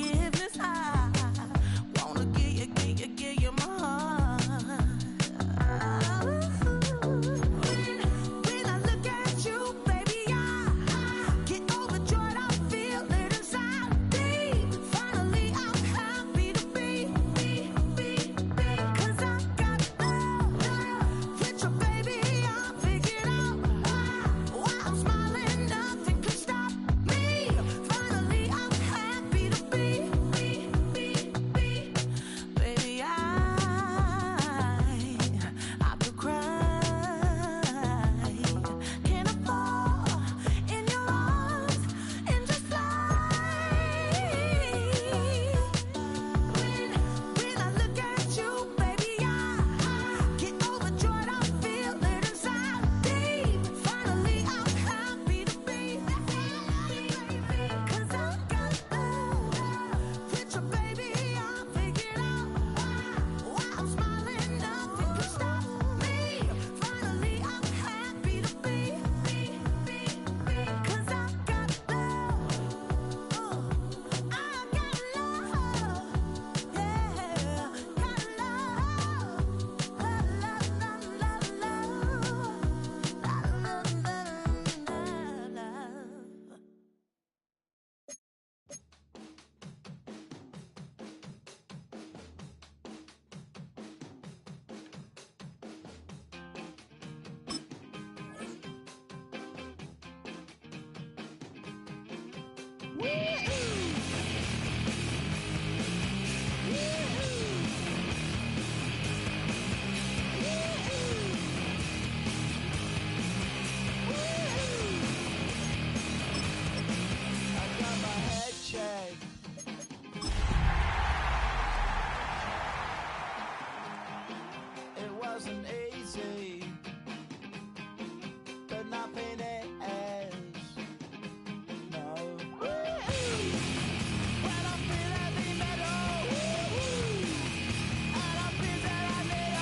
forgiveness. I wanna give you my heart. When I look at you, baby, I get overjoyed. I feel it inside me. Finally, I'm happy to be, 'cause I got love with your baby. I figured out why I'm smiling. Nothing can stop me. Finally, I'm happy to be, baby. I could cry. Can I fall in your arms and just fly? When I look at you, baby, I get overjoyed. I feel it inside me. Finally, I'm happy to be, 'cause I got love with your baby. I figured out why I'm smiling. Nothing can stop me. Finally, I'm happy to be, 'cause I got love. I got love. Yeah, got love. I got my head checked. It wasn't easy, but nothing is. No. When I feel heavy metal, and I feel that I need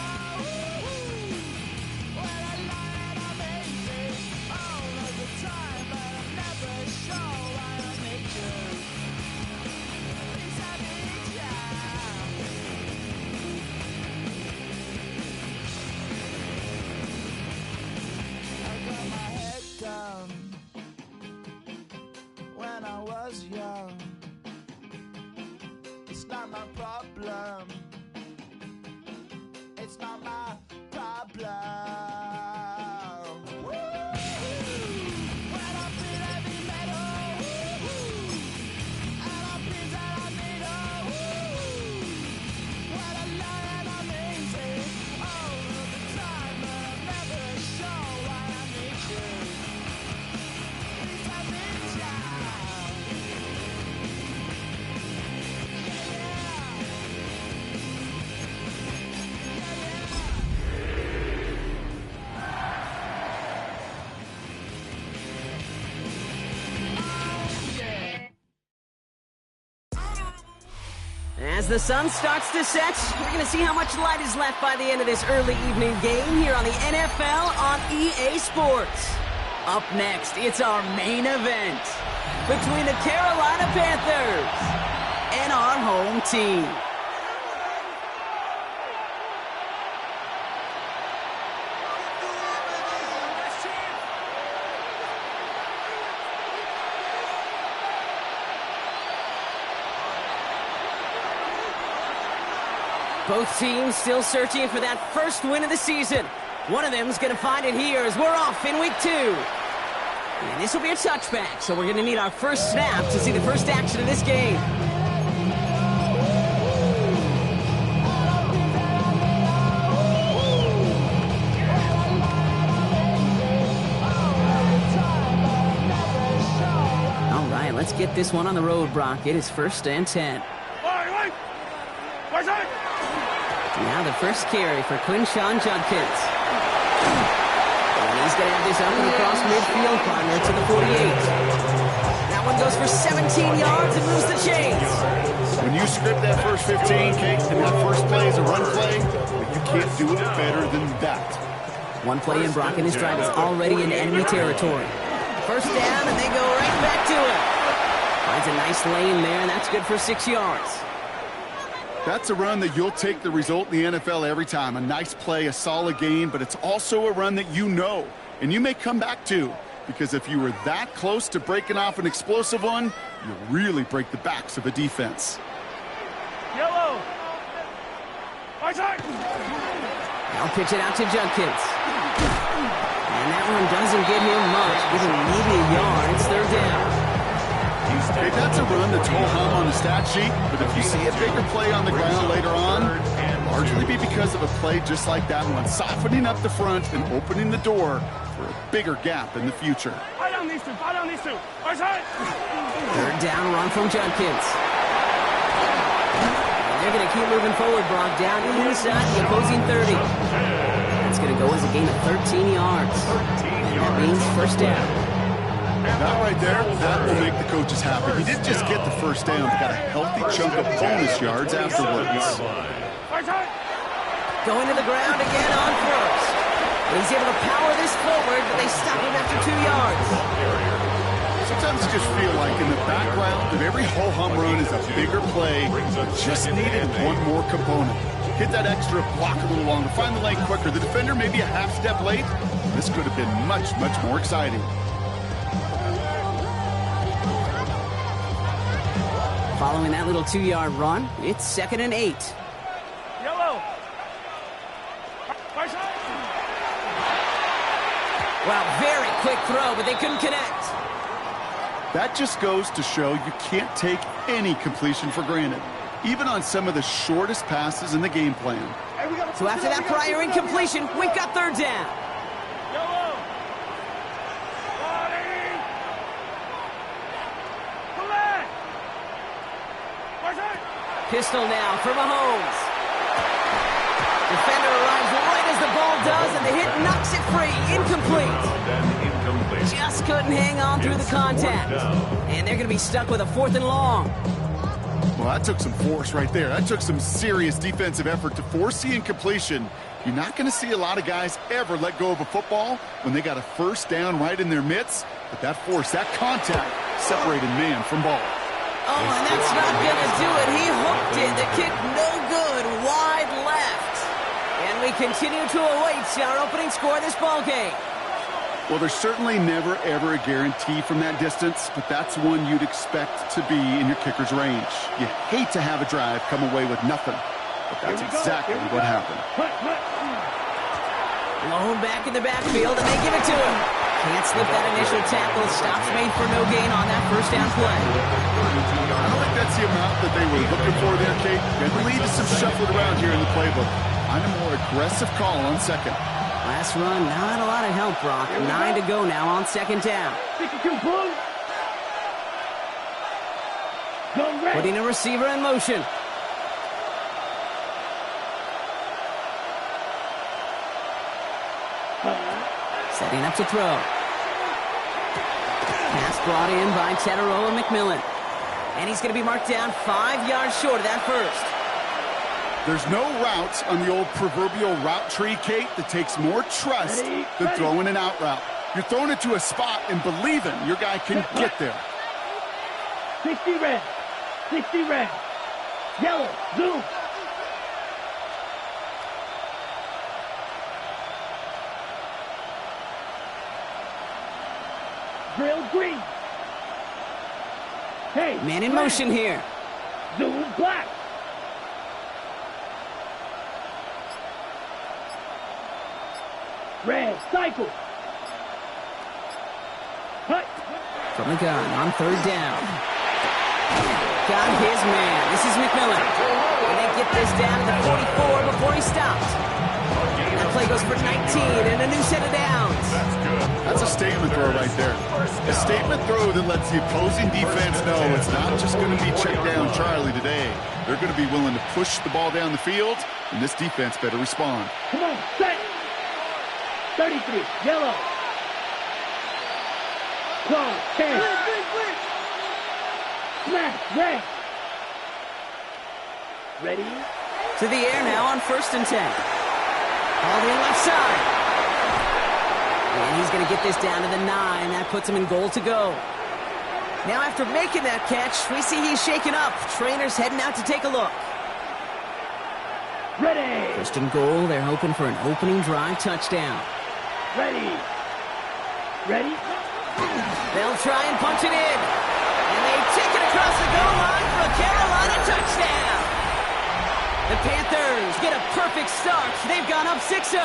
when I lie and I'm easy all of the time, but I'm never sure why I need you. Please I need you. I got my head down when I was young. It's not my problem. It's not my problem. When I feel heavy metal, and I feel that I need when I lie and I'm easy all of the time, but I'm never sure why I need you. Please I need you. As the sun starts to set, we're going to see how much light is left by the end of this early evening game here on the NFL on EA Sports. Up next, it's our main event between the Carolina Panthers and our home team. Both teams still searching for that first win of the season. One of them's going to find it here as we're off in week 2. And this will be a touchback, so we're going to need our first snap to see the first action of this game. All right, let's get this one on the road, Brock. It is 1st and 10. Now the first carry for Quinshawn Judkins. And he's going to have this up and across midfield, partner to the 48. That one goes for 17 yards and moves the chains. When you script that first 15, Kate, and that first play is a run play, you can't do it better than that. One play in, Brock, and his drive is already into enemy territory. First down, and they go right back to it. Finds a nice lane there, and that's good for 6 yards. That's a run that you'll take the result in the NFL every time. A nice play, a solid gain, but it's also a run that you know, and you may come back to, because if you were that close to breaking off an explosive one, you'll really break the backs of a defense. Yellow. I'll pitch it out to Judkins. And that one doesn't get him much. Give him maybe a yard. It's third down. Hey, that's a run that's ho-hum on the stat sheet, but if you see a bigger play on the ground later on, it'll largely be because of a play just like that one, softening up the front and opening the door for a bigger gap in the future. Fight on these two. Third down run from Judkins. And they're going to keep moving forward, Brock, down inside the opposing 30. That's going to go as a gain of 13 yards. And that means first down. That right there, that will make the coaches happy. He didn't just get the first down, he got a healthy chunk of bonus yards afterwards. Going to the ground again on first. He's able to power this forward, but they stop him after 2 yards. Sometimes you just feel like in the background of every ho-hum run is a bigger play, but just needed one more component. Hit that extra block a little longer, find the lane quicker. The defender may be a half step late. This could have been much, much more exciting. Following that little 2-yard run, it's 2nd and 8. Yellow. Wow, very quick throw, but they couldn't connect. That just goes to show you can't take any completion for granted, even on some of the shortest passes in the game plan. So after that prior incompletion, we've got third down. Yellow. Pistol now for Mahomes. Defender arrives right as the ball does, and the hit knocks it free. Incomplete. Just couldn't hang on through the contact. And they're going to be stuck with a 4th and long. Well, that took some force right there. That took some serious defensive effort to force the incompletion. You're not going to see a lot of guys ever let go of a football when they got a first down right in their midst. But that force, that contact, separated man from ball. Oh, and that's not going to do it. He hooked it. The kick no good. Wide left. And we continue to await our opening score of this ball game. Well, there's certainly never, ever a guarantee from that distance, but that's one you'd expect to be in your kicker's range. You hate to have a drive come away with nothing, but that's exactly what happened. Blown back in the backfield, and they give it to him. Can't slip that initial tackle. Stops made for no gain on that first down play. I don't think that's the amount that they were looking for there, Kate. It lead to some shuffling around here in the playbook. Find a more aggressive call on second. Last run, not a lot of help, Brock. 9 to go now on second down. Putting a receiver in motion. Setting up to throw. Pass brought in by Tetaroa McMillan. And he's going to be marked down 5 yards short of that first. There's no route on the old proverbial route tree, Kate, that takes more trust than throwing an out route. You're throwing it to a spot and believing your guy can get there. 60 red. 60 red. Yellow. Zoom. Drill green. Hey. Man in motion here. Zoom black. Red, cycle. Hut. From the gun on third down. Got his man. This is McMillan. And they get this down to the 44 before he stopped. And that play goes for 19 and a new set of downs. That's a statement throw right there. A statement throw that lets the opposing defense know it's not just going to be check down Charlie today. They're going to be willing to push the ball down the field, and this defense better respond. Come on, set. 33, yellow. Close, 10. Smash, red. Ready? To the air now on 1st and 10. All the left side. And he's going to get this down to the 9. That puts him in goal to go. Now after making that catch, we see he's shaken up. Trainer's heading out to take a look. Ready. First and goal, they're hoping for an opening drive touchdown. Ready. Ready. They'll try and punch it in. And they take it across the goal line for a Carolina touchdown. The Panthers get a perfect start. They've gone up 6-0.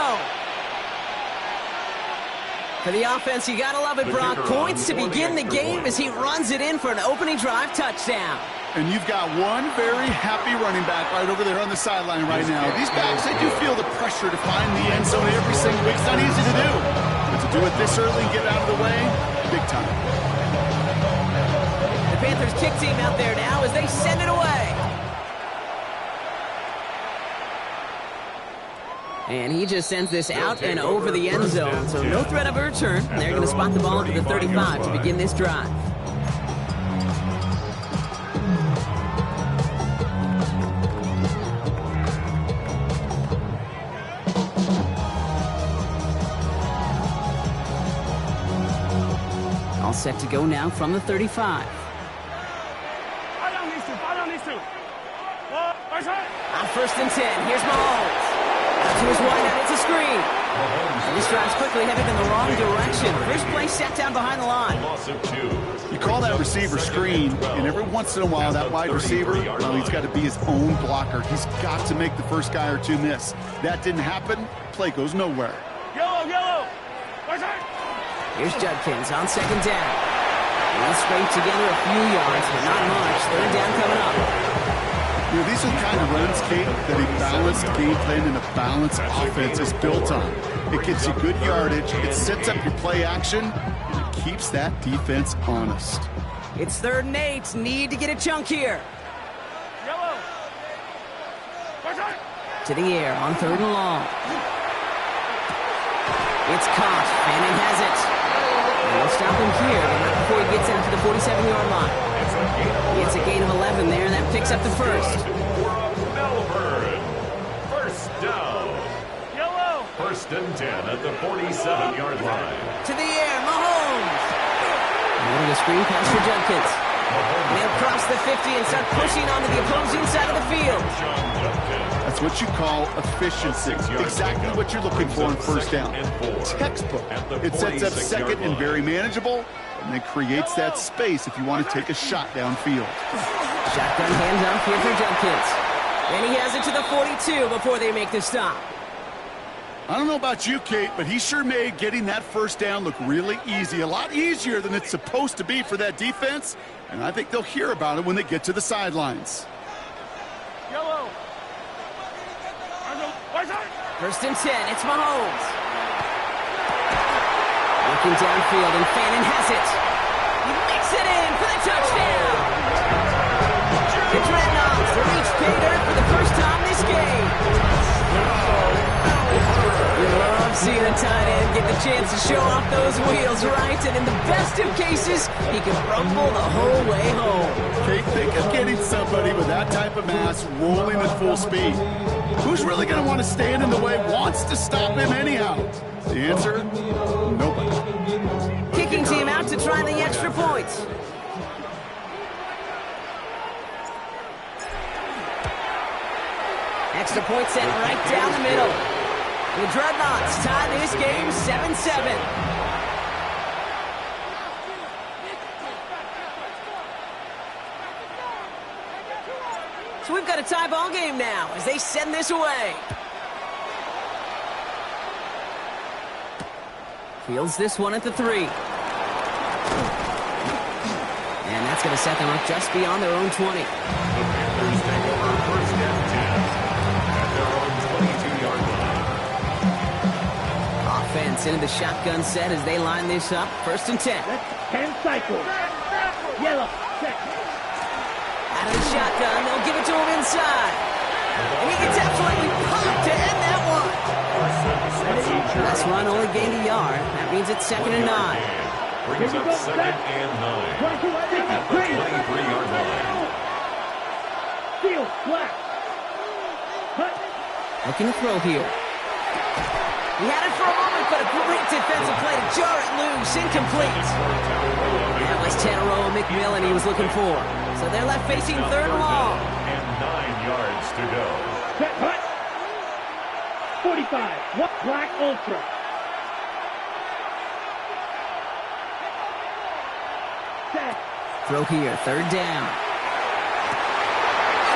For the offense, you gotta love it, Brock. Points to begin the game as he runs it in for an opening drive touchdown. And you've got one very happy running back right over there on the sideline right now. These backs, they do feel the pressure to find the end zone every single week. It's not easy to do. But to do it this early and get out of the way, big time. The Panthers kick team out there now as they send it away. And he just sends this out and over the end zone, so no threat of a return. They're going to spot the ball at the 35 to begin this drive. All set to go now from the 35. On first and 10, here's Mahomes. Out to his wideout, it's a screen. And this drive's quickly headed in the wrong direction. First play set down behind the line. You call that receiver screen, and every once in a while that wide receiver, well, he's got to be his own blocker. He's got to make the first guy or two miss. That didn't happen, play goes nowhere. Yellow. Here's Judkins on second down. He'll scrape together a few yards, but not much. Third down coming up. You know, these are the kind of runs, Kate, that a balanced game plan and a balanced offense is built on. It gets you good yardage, it sets up your play action, and it keeps that defense honest. It's 3rd and 8. Need to get a chunk here. Yellow. To the air on 3rd and long. It's caught. Fanning has it. And they'll stop him here, but not before he gets into the 47-yard line. It's a gain of 11 there, and that picks up the first. First down. Yellow. 1st and 10 at the 47-yard line. To the air, Mahomes. Moving a screen pass for Judkins. They'll cross the 50 and start pushing onto the opposing side of the field. That's what you call efficiency. Exactly what you're looking for in first down. Textbook. It sets up second and very manageable, and it creates that space if you want to take a shot downfield. Shotgun handoff here for Judkins. And he has it to the 42 before they make the stop. I don't know about you, Kate, but he sure made getting that first down look really easy. A lot easier than it's supposed to be for that defense, and I think they'll hear about it when they get to the sidelines. Yellow. 1st and 10, it's Mahomes. Looking downfield, and Fanning has it. He makes it in for the touchdown. The Dreadnoughts reach pay dirt for the first time this game. You love seeing a tight end get the chance to show off those wheels, right? And in the best of cases, he can rumble the whole way home. Kate, think of getting somebody with that type of mass rolling at full speed. Who's really going to want to stand in the way, wants to stop him anyhow? The answer, nobody. Kicking team out to try the extra points. Extra point set right down the middle. The Dreadnoughts tie this game 7-7. So we've got a tie ball game now as they send this away. Fields this one at the 3. And that's going to set them up just beyond their own 20. The Panthers take over 1st and 10 at their own 22-yard line. Offense into the shotgun set as they line this up. 1st and 10. 10 cycles. Yellow. Check. Out of the shotgun, they'll give it to him inside. And he gets absolutely popped to end that one. Last run only gained a yard. That means it's 2nd and 9. Brings up 2nd and 9 at the 23-yard line. Field, black. Cut. Looking to throw here. He had it for a moment, but a great defensive play to jar it loose. Incomplete. That was Tannero McMillan he was looking for. So they're left facing third and long. And 9 yards to go. Set, hut. 45. What Black Ultra? Set. Throw here, third down.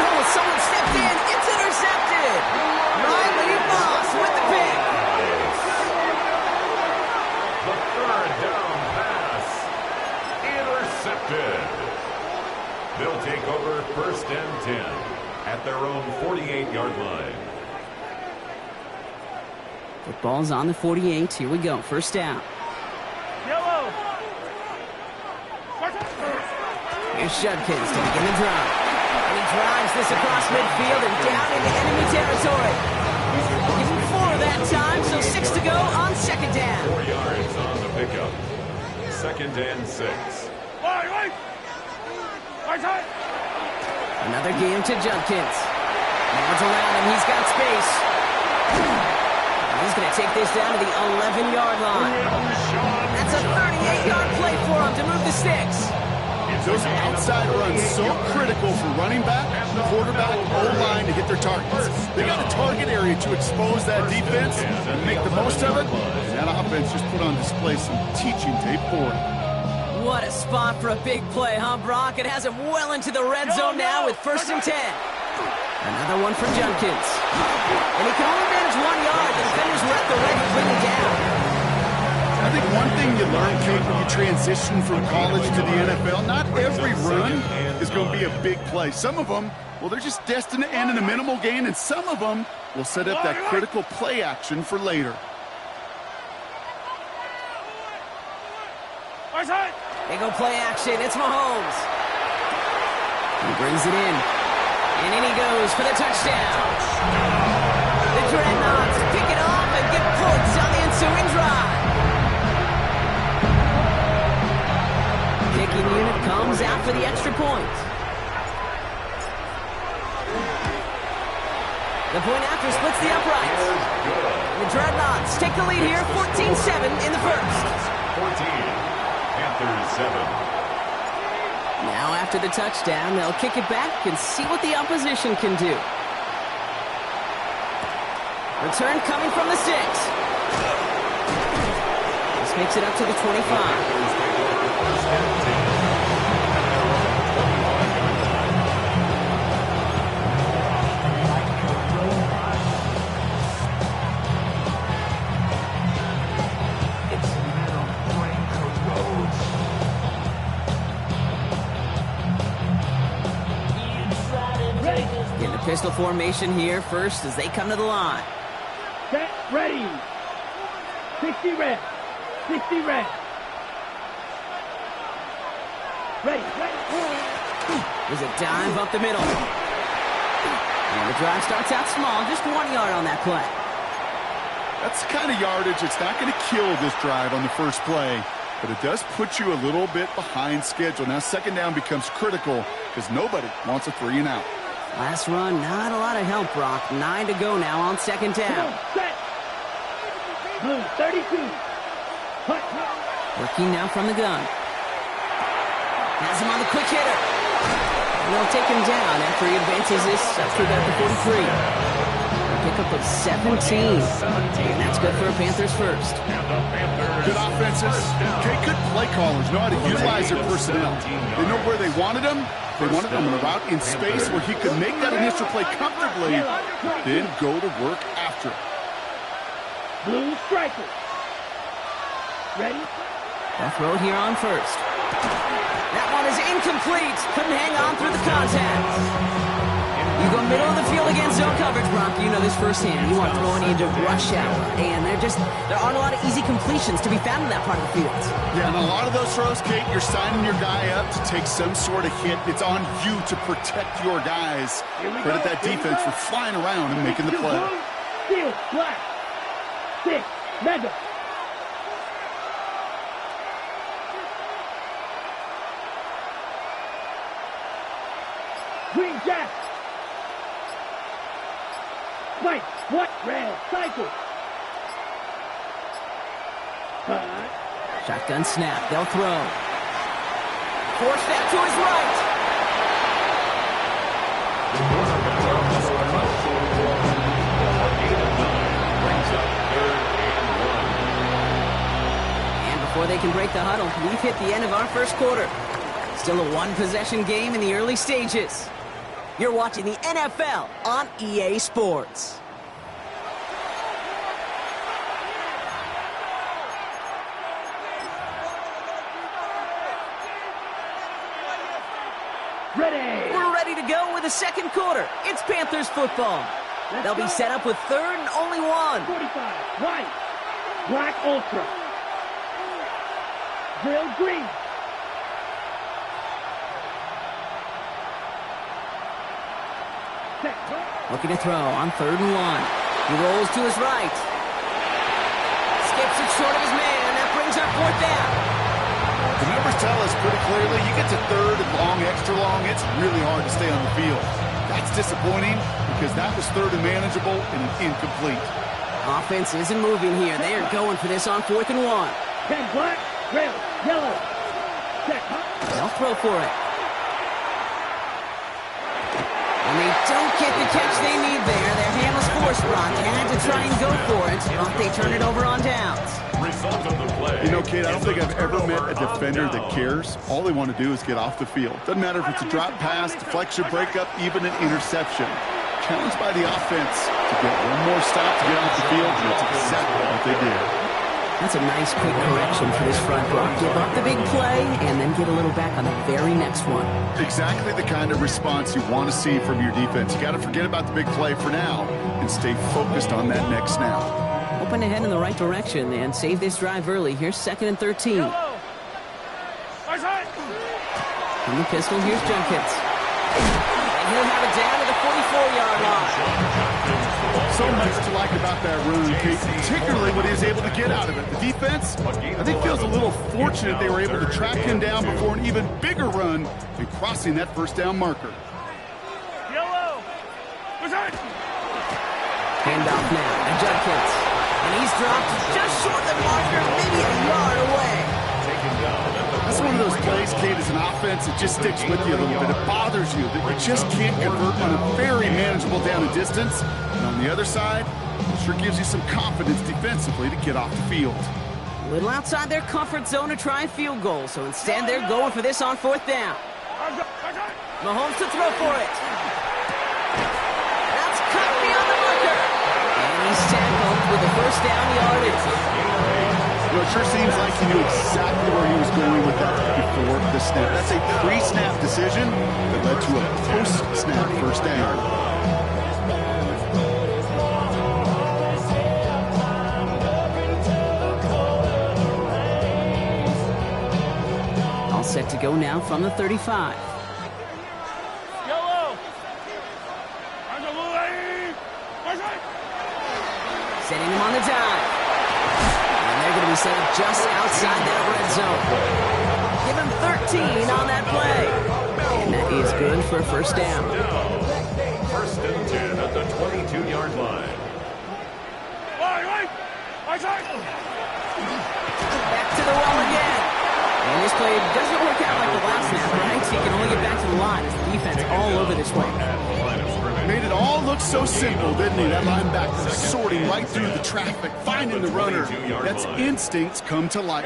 Oh, someone stepped in. It's intercepted. Riley Moss with the pick. The third down pass. Intercepted. They'll take over first and 10 at their own 48-yard line. Football's on the 48. Here we go. First down. Yellow. Here's Judkins to begin the drive. And he drives this across midfield and down into enemy territory. Give him 4 that time, so 6 to go on second down. 4 yards on the pickup. Second and 6. Right. Another game to Judkins. Man's around him. He's got space. And he's going to take this down to the 11-yard line. That's a 38-yard play for him to move the sticks. Those outside runs so critical for running back, quarterback, O-line to hit their targets. They got a target area to expose that defense and make the most of it. And that offense just put on display some teaching tape for it. What a spot for a big play, huh, Brock? It has him well into the red zone now with first and 10. Another one for Judkins. And he can only manage 1 yard. The defenders were at the ready to bring him down. I think one thing you learn, Kate, when you transition from college to the NFL, not every run is going to be a big play. Some of them, well, they're just destined to end in a minimal gain, and some of them will set up that critical play action for later. They go play action. It's Mahomes. He brings it in. And in he goes for the touchdown. The Dreadnoughts pick it off and get points on the ensuing drive. Kicking unit comes out for the extra point. The point after splits the uprights. The Dreadnoughts take the lead here, 14-7 in the first. 14. Panthers 7. Now after the touchdown, they'll kick it back and see what the opposition can do. Return coming from the 6. This makes it up to the 25. Pistol formation here first as they come to the line. Set, ready. 60 red. 60 red. Ready. There's a dive up the middle. And the drive starts out small, just 1 yard on that play. That's the kind of yardage it's not going to kill this drive on the first play, but it does put you a little bit behind schedule. Now second down becomes critical because nobody wants a 3 and out. Last run, not a lot of help, Brock. 9 to go now on second down. Set. Blue, 32. Hut. Working now from the gun. Has him on the quick hitter. And they'll take him down after he advances this up to about the 43. A pickup of 17. And that's good for a Panthers first. Good offenses. Okay, good play callers know how to utilize their personnel. They know where they wanted them. They wanted him in a route in space where he could make that initial play comfortably, then go to work after it. Blue striker. Ready? A throw here on first. That one is incomplete. Couldn't hang on through the contact. You go middle of the field against zone coverage, Brock. You know this firsthand. You are throwing into rush hour. And there aren't a lot of easy completions to be found in that part of the field. Yeah, and a lot of those throws, Kate, you're signing your guy up to take some sort of hit. It's on you to protect your guys. Credit that defense for flying around and making the play. Steel, black. 6, mega. Green jack. White, what? Red, cycle. Shotgun snap. They'll throw. Forced out to his right. The corner gets off the score. Gain of 9 brings up 3rd and 1. And before they can break the huddle, we've hit the end of our first quarter. Still a one-possession game in the early stages. You're watching the NFL on EA Sports. Ready. We're ready to go with the second quarter. It's Panthers football. They'll be set up with 3rd and only 1. 45. White. Black Ultra. Drill green. Set. Looking to throw on 3rd and 1. He rolls to his right. Skips it short of his man. That brings up 4th down. The numbers tell us pretty clearly, you get to 3rd and long, extra long, it's really hard to stay on the field. That's disappointing because that was 3rd and manageable and an incomplete. Offense isn't moving here. They are going for this on 4th and 1. 10 black. Red. Yellow. Set. They'll throw for it. And they don't get the catch they need there. Their hand was forced, Brock. They had to try and go for it, but they turn it over on downs. Result of the play. You know, Kate, I don't think I've ever met a defender that cares. All they want to do is get off the field. Doesn't matter if it's a drop pass, deflection, breakup, even an interception. Challenged by the offense to get one more stop to get off the field, and that's exactly what they did. That's a nice quick correction for this front row. Give up the big play and then get a little back on the very next one. Exactly the kind of response you want to see from your defense. You got to forget about the big play for now and stay focused on that next snap. Open ahead in the right direction and save this drive early. Here's 2nd and 13. From the pistol, here's Jenkins. And he'll have it down to the 44-yard line. So much to like about that run, Kate, particularly what he was able to get out of it. The defense, I think, feels a little fortunate they were able to track him down before an even bigger run and crossing that 1st down marker. Handoff now to Jenkins. And he's dropped just short of the marker, maybe a yard away. That's one of those plays, Kate, as an offense, it just sticks with you a little bit. It bothers you that you just can't convert on a very manageable down and distance. And on the other side, it sure gives you some confidence defensively to get off the field. A little outside their comfort zone to try a field goal, so instead they're going for this on 4th down. Mahomes to throw for it. That's cut beyond the marker. And he's tackled with the 1st down yardage. Well, it sure seems like he knew exactly where he was going with that before the snap. That's a pre-snap decision that led to a post-snap 1st down. All set to go now from the 35. Setting him on the dive. And they're going to be set up just outside that red zone. Give him 13 on that play. And that is good for a 1st down. 1st and 10 at the 22-yard line. Back to the wall again. And this play doesn't work out like the last snap, right? So you can only get back to the line as the defense all over this way. Made it all look so simple, didn't he? That linebacker sorting right through the traffic, finding the runner. That's instincts come to life.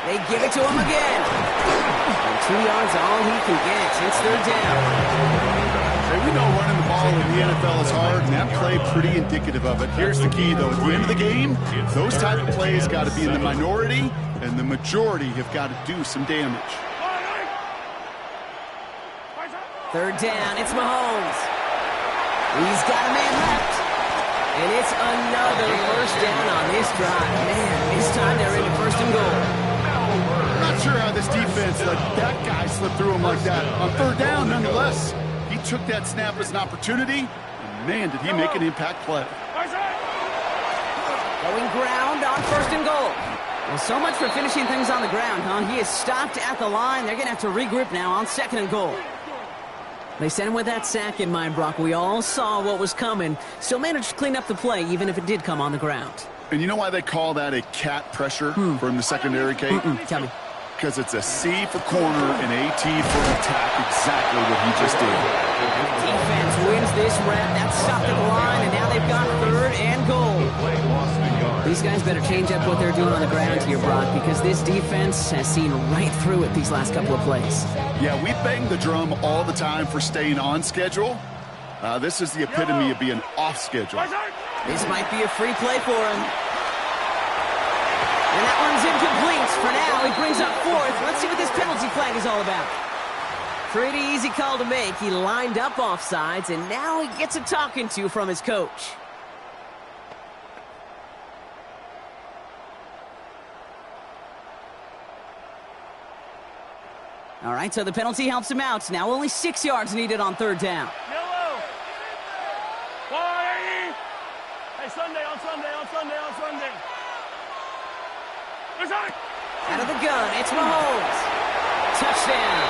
They give it to him again. And 2 yards all he can get. It's 3rd down. Hey, we know running the ball in the NFL is hard, and that play pretty indicative of it. Here's the key, though. At the end of the game, those type of plays got to be in the minority, and the majority have got to do some damage. 3rd down, it's Mahomes. He's got a man left. And it's another 1st down on this drive. Man, this time they're into 1st and goal. I'm not sure how this defense let that guy slip through him like that. On 3rd down, nonetheless, he took that snap as an opportunity, and man, did he make an impact play. Going ground on 1st and goal. Well, so much for finishing things on the ground, huh? He is stopped at the line. They're going to have to regroup now on 2nd and goal. They sent him with that sack in mind, Brock. We all saw what was coming. Still managed to clean up the play, even if it did come on the ground. And you know why they call that a cat pressure from the secondary, Kate? Tell me. Because it's a C for corner and AT for attack, exactly what he just did. Defense wins this rep. That's stopped at the line, and now they've got 3rd and goal. These guys better change up what they're doing on the ground here, Brock, because this defense has seen right through it these last couple of plays. Yeah, we bang the drum all the time for staying on schedule. This is the epitome of being off schedule. This might be a free play for him. And that one's incomplete. For now, he brings up 4th. Let's see what this penalty flag is all about. Pretty easy call to make. He lined up offsides, and now he gets a talking to from his coach. All right, so the penalty helps him out. Now only 6 yards needed on 3rd down. Yellow. 480. Hey, Sunday, on Sunday. Out of the gun, it's Mahomes. Touchdown.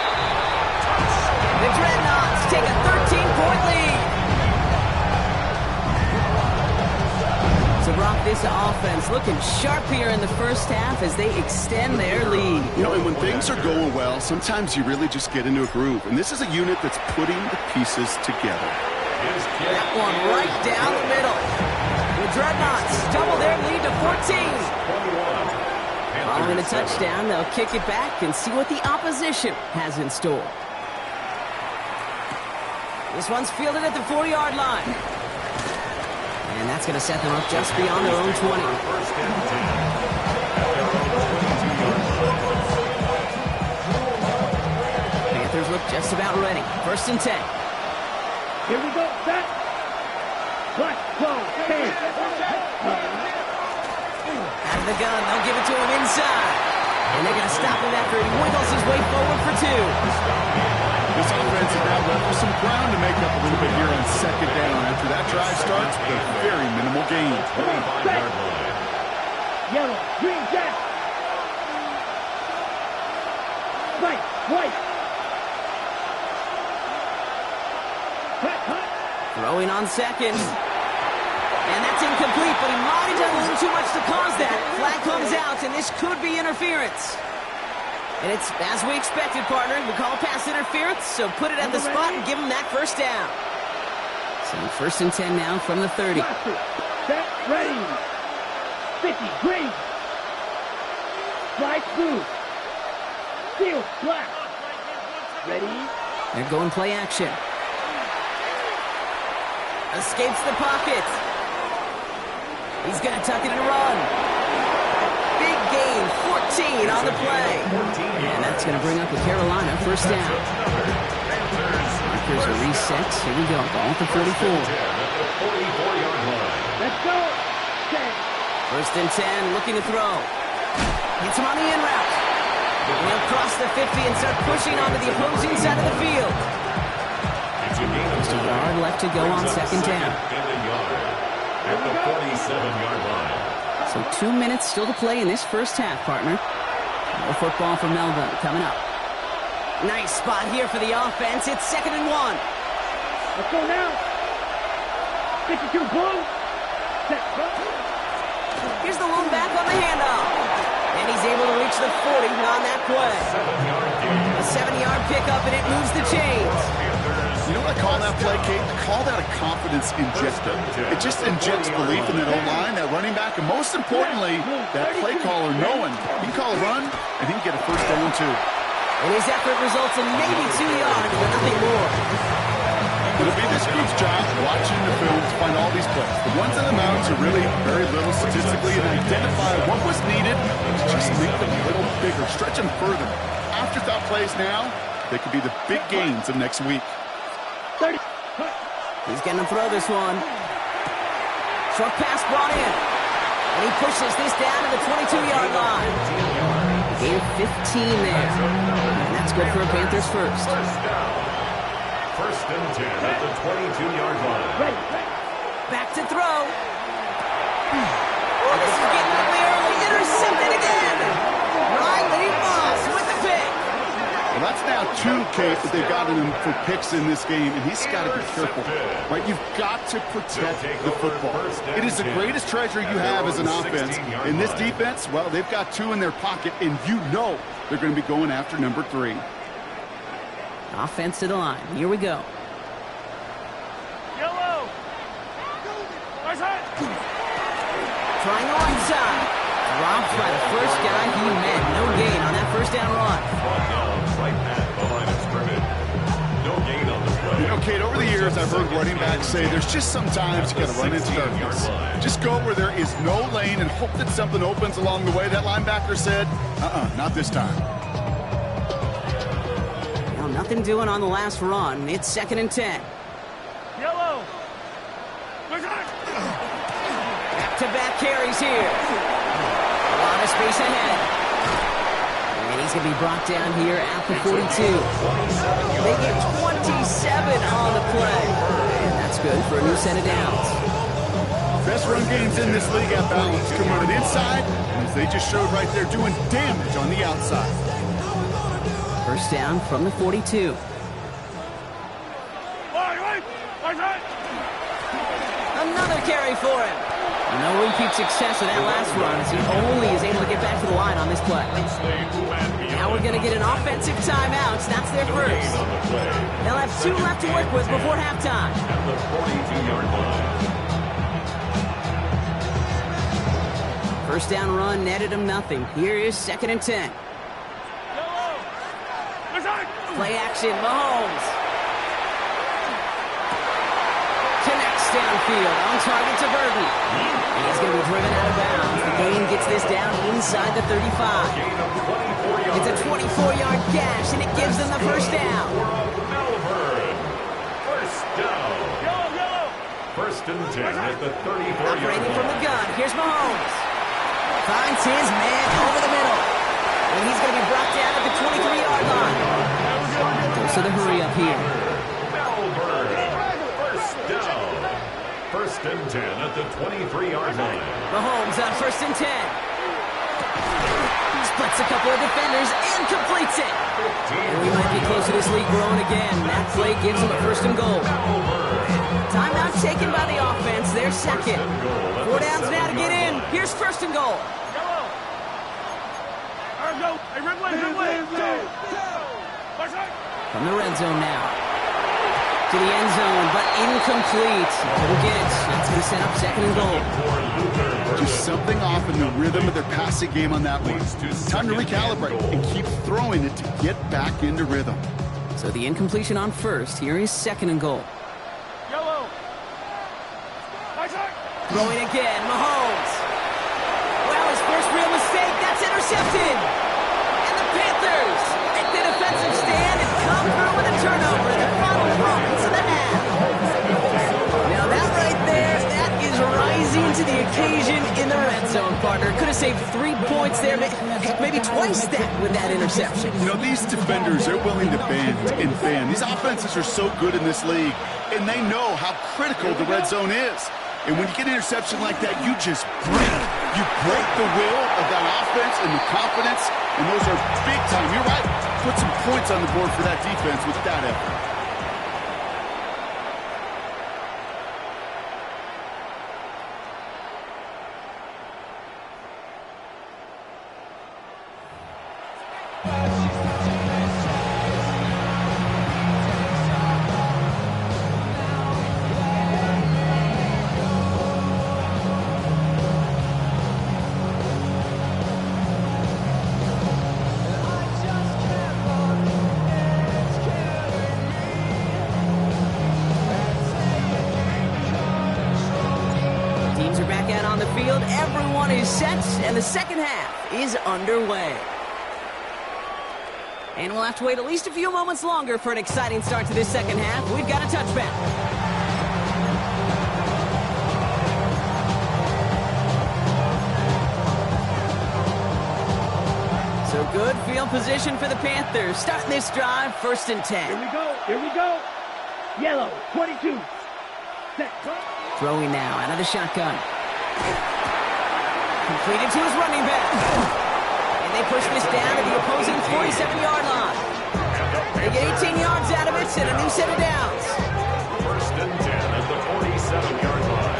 The Dreadnoughts take a 13-point lead. So, Brock, this offense looking sharp here in the first half as they extend their lead. You know, and when things are going well, sometimes you really just get into a groove. And this is a unit that's putting the pieces together. That one right down the middle. The Dreadnoughts double their lead to 14. Following a touchdown, they'll kick it back and see what the opposition has in store. This one's fielded at the 4-yard line. And that's going to set them up just beyond their own 20. Panthers look just about ready. 1st and 10. Here we go. Set. Black, go, 10. Out of the gun, they'll give it to him inside. And they're going to stop him after he wiggles his way forward for 2. This offense has now left for some ground to make up a little bit here on 2nd down after that drive starts with a very minimal gain. Yellow, green, jack. White, white. Throwing on 2nd. And that's incomplete, but he might have done a little too much to cause that. Flag comes out, and this could be interference. And it's as we expected, partner. We call pass interference, so put it at the spot and give him that 1st down. So 1st and 10 now from the 30. Set, ready. 50, green. Slide through. Field, black. Ready. They're going play action. Escapes the pocket. He's going to tuck it and run. Big gain, 14 on the play. And that's going to bring up the Carolina 1st down. Markers are reset. Here we go. Ball at the 44. Let's go. 1st and 10, looking to throw. Hits him on the in route. And he'll cross the 50 and start pushing onto the opposing side of the field. Just a yard left to go on 2nd down. At the 47-yard line. So 2 minutes still to play in this 1st half, partner. More football from Melbourne coming up. Nice spot here for the offense. It's 2nd and 1. Let's go now. 52 blue. Set. Here's the lone back on the handoff. And he's able to reach the 40 on that play. A 7-yard pickup, and it moves the chains. You know what I call that play, Kate? I call that a confidence injector. It just injects belief in that O-line, that running back, and most importantly, that play caller knowing he can call a run, and he can get a 1st down, too. And his effort results in maybe 2 yards, but nothing more. It'll be this group's job watching the film to find all these plays. The ones on the mounds are really very little statistically and identify what was needed to just make them a little bigger, stretch them further. Afterthought plays now, they could be the big gains of next week. 30. He's going to throw this one. Short pass brought in. And he pushes this down to the 22-yard line. Gain of 15 there. And that's good for a Panthers 1st. 1st and 10 at the 22-yard line. Back to throw. Oh, this is getting ugly early. Intercepted again. Riley Moss with the pick. Well, that's now 2, Kate, that they've gotten him for picks in this game, and he's got to be careful. Right? You've got to protect the football. It is the greatest treasure you have as an offense. In this defense, well, they've got 2 in their pocket, and you know they're going to be going after number 3. Offense to the line. Here we go. Yellow. Trying the right side. Dropped by the first guy he met. No gain on that first down run. Brought down right at the line of scrimmage. No gain on the play. You know, Kate, over the years, I've heard running backs say there's just sometimes you got to run into darkness. Just go where there is no lane and hope that something opens along the way. That linebacker said, not this time. Well, nothing doing on the last run. It's 2nd and 10. Yellow. Back-to-back carries here. A lot of space ahead. And he's going to be brought down here at the 42. They get 27 on the play. And that's good for a new set of downs. Best run games in this league at balance. Come running inside, as they just showed right there, doing damage on the outside. First down from the 42. Another carry for him. No repeat success of that last run as he only is able to get back to the line on this play. Now we're going to get an offensive timeout. That's their first. They'll have 2 left to work with before halftime. At the 42-yard line. First down run netted him nothing. Here is 2nd and 10. Play action, Mahomes. Connects downfield, on target to Burton. And he's going to be driven out of bounds. The gain gets this down inside the 35. It's a 24-yard gash, and it gives them the first down. First down. First and 10 at the 34-yard Operating from the line. gun, here's Mahomes. Finds his man over the middle. And he's going to be brought down at the 23-yard line. Goes to the hurry up here. First and 10 at the 23-yard line. Mahomes on 1st and 10. Splits a couple of defenders and completes it. And we might be close to this league growing again. That play gives him a 1st and goal. Timeout taken by the offense. They're second. 4 downs now to get in. Here's 1st and goal. From the red zone now. To the end zone, but incomplete. Couldn't get it. That's going to set up 2nd and goal. Just something off in the rhythm of their passing game on that one. Time to recalibrate and keep throwing it to get back into rhythm. So the incompletion on 1st. Here is 2nd and goal. Throwing again, Mahomes. Well, his first real mistake, that's intercepted. And the Panthers make the defensive stand and come through with a turnover in the final moments of the half. Now that right there, that is rising to the occasion in the red zone, partner. Could have saved 3 points there, maybe twice that with that interception. You know, these defenders, they're willing to bend and bend. These offenses are so good in this league, and they know how critical the red zone is. And when you get an interception like that, you just break. You break the will of that offense and the confidence, and those are big time. You're right. Put some points on the board for that defense with that effort. Everyone is set, and the second half is underway. And we'll have to wait at least a few moments longer for an exciting start to this second half. We've got a touchback. So good field position for the Panthers. Starting this drive, 1st and 10. Here we go. Yellow, 22. Set. Throwing now out of the shotgun. Completed to his running back. And they push this down to the opposing 47-yard line. At the They get 18 yards out of it and a new set of downs. First and 10 at the 47-yard line.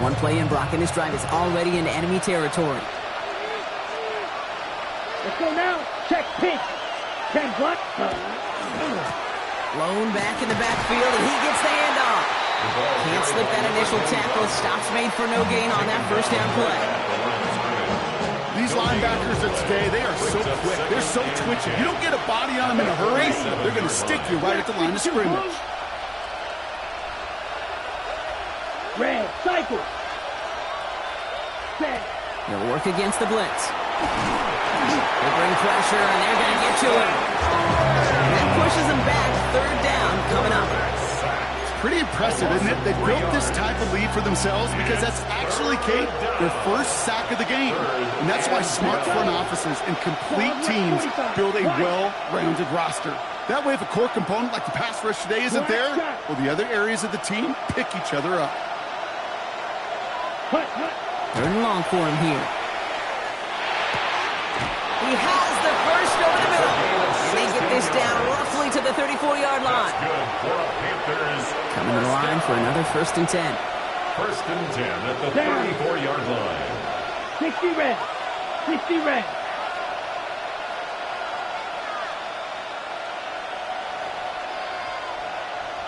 One play in, Brock, and this drive is already into enemy territory. Let's go now. Check pitch. 10 block. Blown back in the backfield, and he gets the handoff. Can't slip that initial tackle. Stops made for no gain on that first down play. These linebackers of today, they are so quick. They're so twitchy. You don't get a body on them in a hurry, they're going to stick you right at the line of scrimmage. Red, cycle. Set. They'll work against the blitz. They bring pressure, and they're going to get to him. And that pushes them back. Third down coming up. Pretty impressive, isn't it? They built this type of lead for themselves because that's actually, Kate, their first sack of the game. And that's why smart front offices and complete teams build a well-rounded roster. That way, if a core component like the pass rush today isn't there, well, the other areas of the team pick each other up. Third and long for him here. He has the first over the middle. They get this down roughly to the 34-yard line. Coming to the line for another first and 10. First and 10 at the 34-yard line. 60 red. 60 red.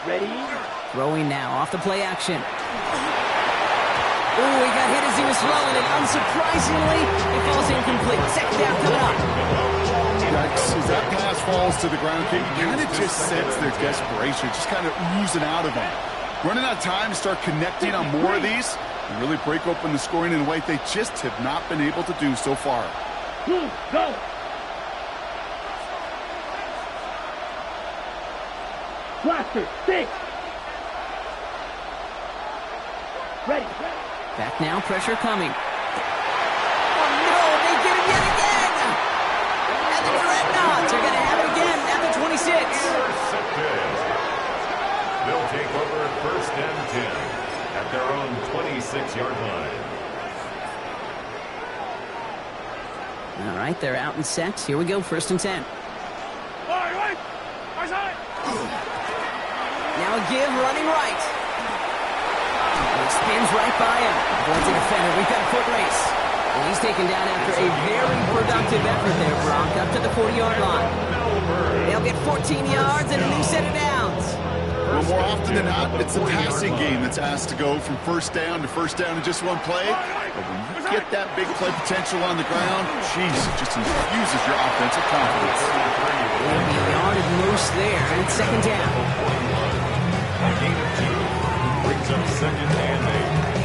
Ready? Throwing now off the play action. Oh, he got hit as he was throwing, and unsurprisingly, it falls incomplete. Second down coming up. Yikes. As that pass falls to the ground, Kate, you kind of just sense their desperation, just kind of oozing out of them. Running out of time to start connecting on more of these and really break open the scoring in a way they just have not been able to do so far. Go. Blaster, 6. Ready. Back now, pressure coming. Oh, no, they get him yet again. And the Dreadnoughts are going to have it again at the 26. They'll take over at first and 10 at their own 26-yard line. All right, they're out and set. Here we go, first and 10. Now a give, running right. And he spins right by him. Avoids a defender. We've got a foot race. And he's taken down after a very productive effort there, Brock, up to the 40-yard line. They'll get 14 yards and a new set of downs. Well, more often than not, it's the passing game that's asked to go from first down in just one play. But when you get that big play potential on the ground, geez, it just infuses your offensive confidence. They'll be yarded loose there, and it's second down. Gain of 2 brings up second and 8.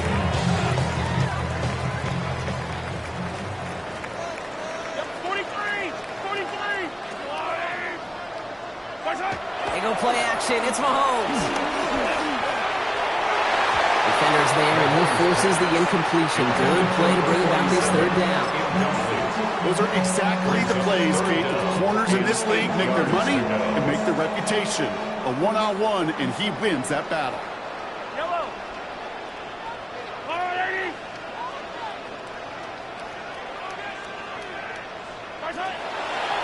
They go play action. It's Mahomes. Defender's there, and he forces the incompletion. Good play to bring about this third down. Those are exactly the plays, Kate, that the corners in this league make their money and make their reputation. A one-on-one, and he wins that battle. Yellow.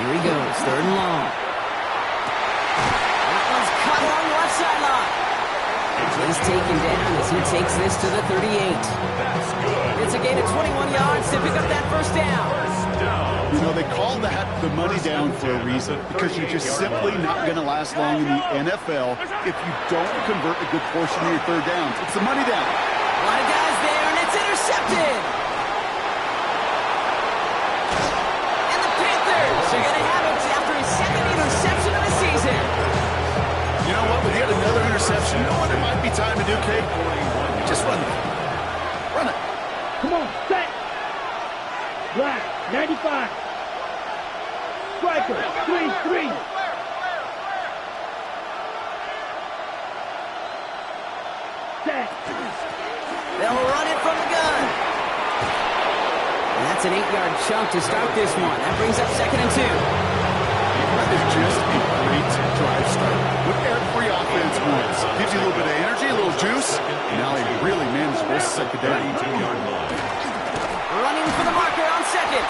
Here he goes, third and long. That one's cut on left sideline. He's taken down as he takes this to the 38. It's a gain of 21 yards to pick up that first down. You know, they call that the money down for a reason, because you're just simply not going to last long in the NFL if you don't convert a good portion of your third downs. It's the money down. A lot of guys there, and it's intercepted. And the Panthers are going to have it after his second interception of the season. You know what? With yet another interception, you know what it might be time to do, Kate? Just run it. Run it. Come on, set. Black, 95. Striker, 3-3. Set. They'll run it from the gun. And that's an 8-yard chunk to start this one. That brings up second and 2. That is just a great drive start. What every offense wants. Gives you a little bit of energy, a little juice, and now a really manageable second down. Running for the marker on second.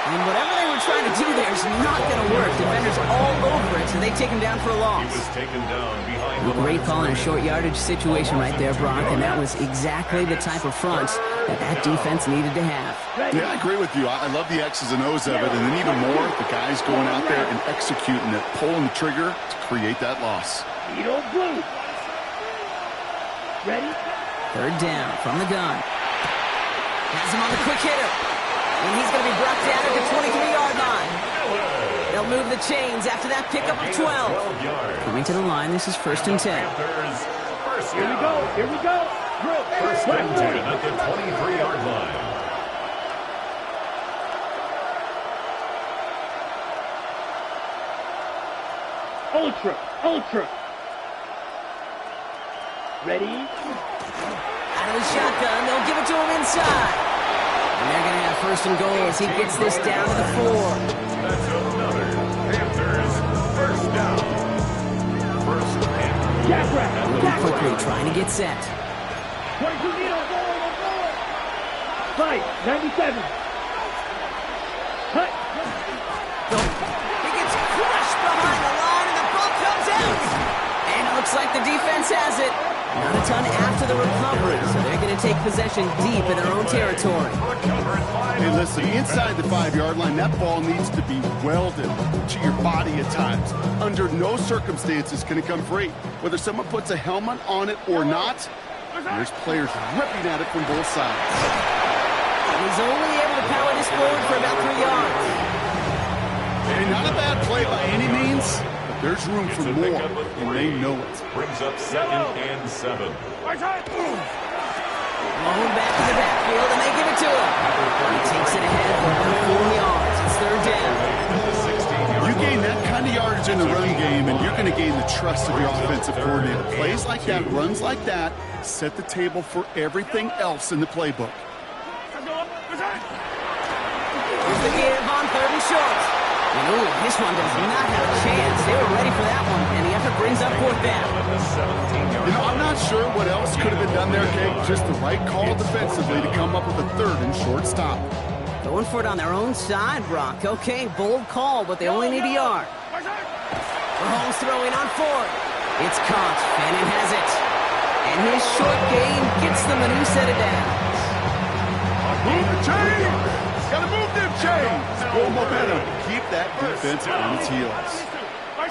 And whatever they were trying to do there is not going to work. Defenders all over it, so they take him down for a loss. He was taken down behind the Great call in a short yardage situation right there, Brock, and that was exactly the type of front that defense needed to have. Yeah, I agree with you. I love the X's and O's of it, and then even more, the guys going out there and executing it, pulling the trigger to create that loss. Edo blue. Ready? Third down from the gun. Has him on the quick hitter. And he's going to be brought down at the 23-yard line. They'll move the chains after that pickup of 12. Coming to the line, this is 1st and 10. Here we go. Here we go. First and 10 at the 23-yard line. Ultra. Ultra. Ready? Out of the shotgun, they'll give it to him inside. And they're going to have 1st and goal as he gets this down to the 4. That's another Panthers first down. First and Jackrabbit. Moving quickly, trying to get set. 22 meters. Fight. 97. Cut. He gets crushed behind the line, and the ball comes out. And it looks like the defense has it. Not a ton after the recovery, so they're going to take possession deep in their own territory. Hey, listen, inside the 5-yard line, that ball needs to be welded to your body at times. Under no circumstances can it come free. Whether someone puts a helmet on it or not, there's players ripping at it from both sides. And he's only able to power this forward for about 3 yards. Hey, not a bad play by any means, but there's room for more, and they know it. Brings up 2nd and 7. Blown back to the backfield, and they give it to him. He takes it ahead for about 4 yards. It's 3rd down. You gain that kind of yardage in the run game, and you're going to gain the trust of your offensive coordinator. Plays like that, runs like that, set the table for everything else in the playbook. Here's the give on 3rd and short. And ooh, this one does not have a chance. They were ready for that one, and the effort brings up 4th down. You know, I'm not sure what else could have been done there, Kate. Just the right call defensively to come up with a 3rd and short stop. Going for it on their own side, Brock. Okay, bold call, but they only need a yard. Mahomes throwing on 4th. It's caught. Fannin has it. And his short gain gets them a new set of downs. Move the chains! Gotta move them chains! Full momentum. Keep that defense on its heels.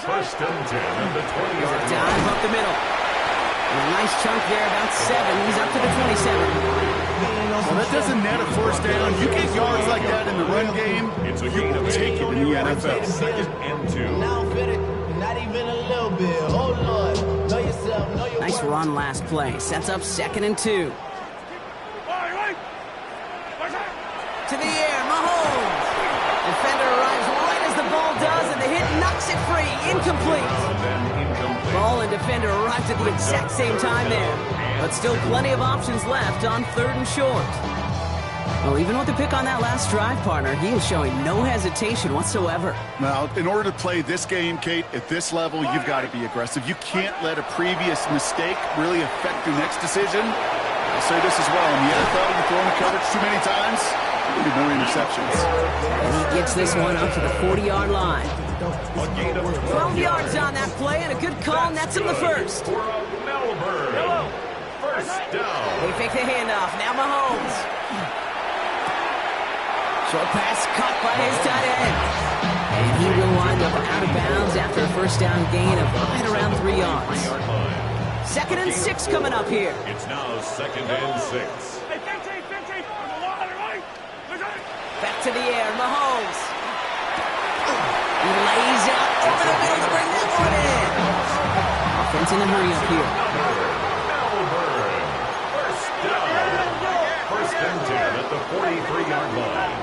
First and 10 at the 20-yard line. Dive up the middle. And a nice chunk there, about 7. He's up to the 27. Well, that doesn't net a 1st down. You get yards like that in the run game, It's a you gain will of take it in the NFL. 2nd and 2. Now fit it, not even a little bit. Oh Lord, know yourself, know your Nice worth. run last play. Sets up 2nd and 2. To the air, Mahomes. Defender arrives right as the ball does, and the hit knocks it free. Incomplete. Ball and defender arrived at the exact same time there. But still plenty of options left on 3rd and short. Well, even with the pick on that last drive, partner, he is showing no hesitation whatsoever. Now, in order to play this game, Kate, at this level, you've got to be aggressive. You can't let a previous mistake really affect your next decision. I'll say this as well. In the NFL, you throw in the coverage too many times, you get more interceptions. And he gets this one up to the 40-yard line. 12 yards on that play, and a good call nets him the 1st. For Melbourne. First down. They fake the handoff. Now Mahomes. Short pass caught by his tight end. And he will wind up out of bounds after a 1st down gain of right around 3 yards. 2nd and 6 coming up here. It's now 2nd and 6. Back to the air, Mahomes. He lays out over the middle to bring that one in. Offense in a hurry up here. Melbourne. First down. 1st and 10 at the 43-yard line.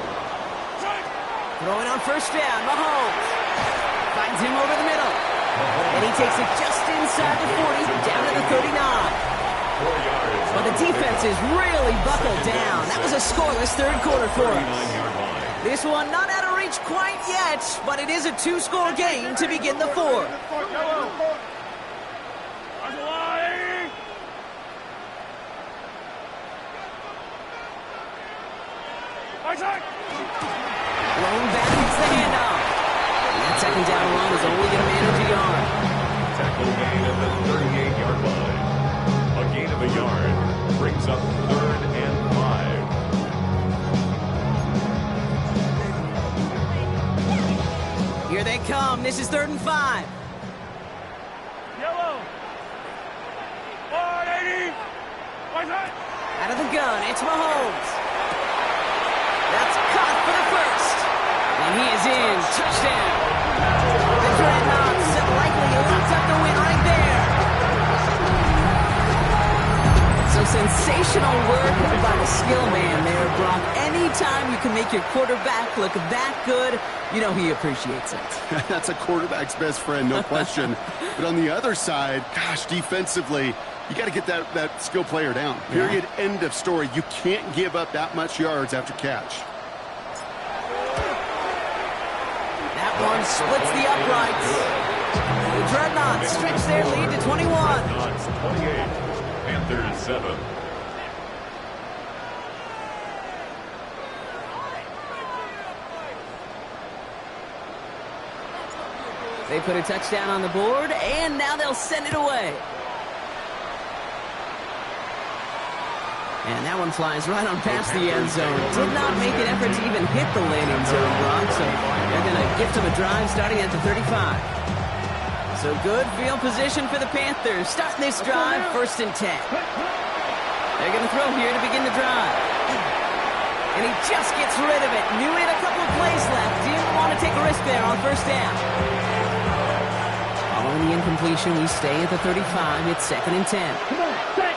Throwing on 1st down, Mahomes. Finds him over the middle. And he takes it just inside the 40, down to the 39. 4 yards. But the defense is really buckled down. That was a scoreless 3rd quarter for us. 39-yard line. This one not out of reach quite yet, but it is a 2-score game to begin the 4th. Blown back, it's the handoff. That's a This is 3rd and 5. Yellow. 180. Out of the gun, it's Mahomes. That's caught for the first. And he is in. Touchdown. The Dreadnoughts have likely locked up the win right there. So sensational work by the skill man there, Brock. Anytime you can make your quarterback look that good, you know he appreciates it. That's a quarterback's best friend, no question. But on the other side, gosh, defensively, you got to get that skill player down. Period. Yeah. End of story. You can't give up that much yards after catch. That one splits the uprights. The Dreadnoughts stretch their lead to 21. Dreadnoughts 28, Panthers 7. They put a touchdown on the board, and now they'll send it away. And that one flies right on past the end zone. Did not make an effort to even hit the landing zone, Brock, so they're going to gift him a drive starting at the 35. So good field position for the Panthers. Starting this drive, 1st and 10. They're going to throw here to begin the drive. And he just gets rid of it. Knew he had a couple of plays left. Didn't want to take a risk there on 1st down. Following the incompletion, we stay at the 35. It's 2nd and 10. Come on, set.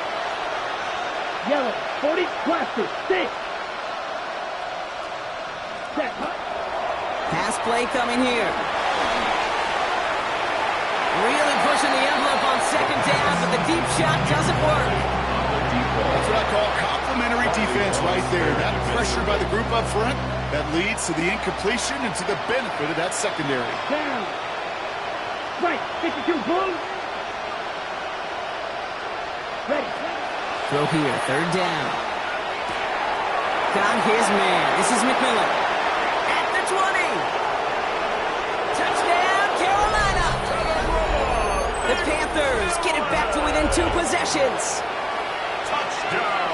Yellow, 40, plastic, stick. Set. Pass play coming here. Really pushing the envelope on 2nd down, but the deep shot doesn't work. That's what I call complimentary defense right there. That pressure by the group up front, that leads to the incompletion and to the benefit of that secondary. Down. Right, 52, boom. Ready. Throw here, 3rd down. Got his man. This is McMillan. At the 20. Touchdown, Carolina. The Panthers get it back to within 2 possessions. Touchdown.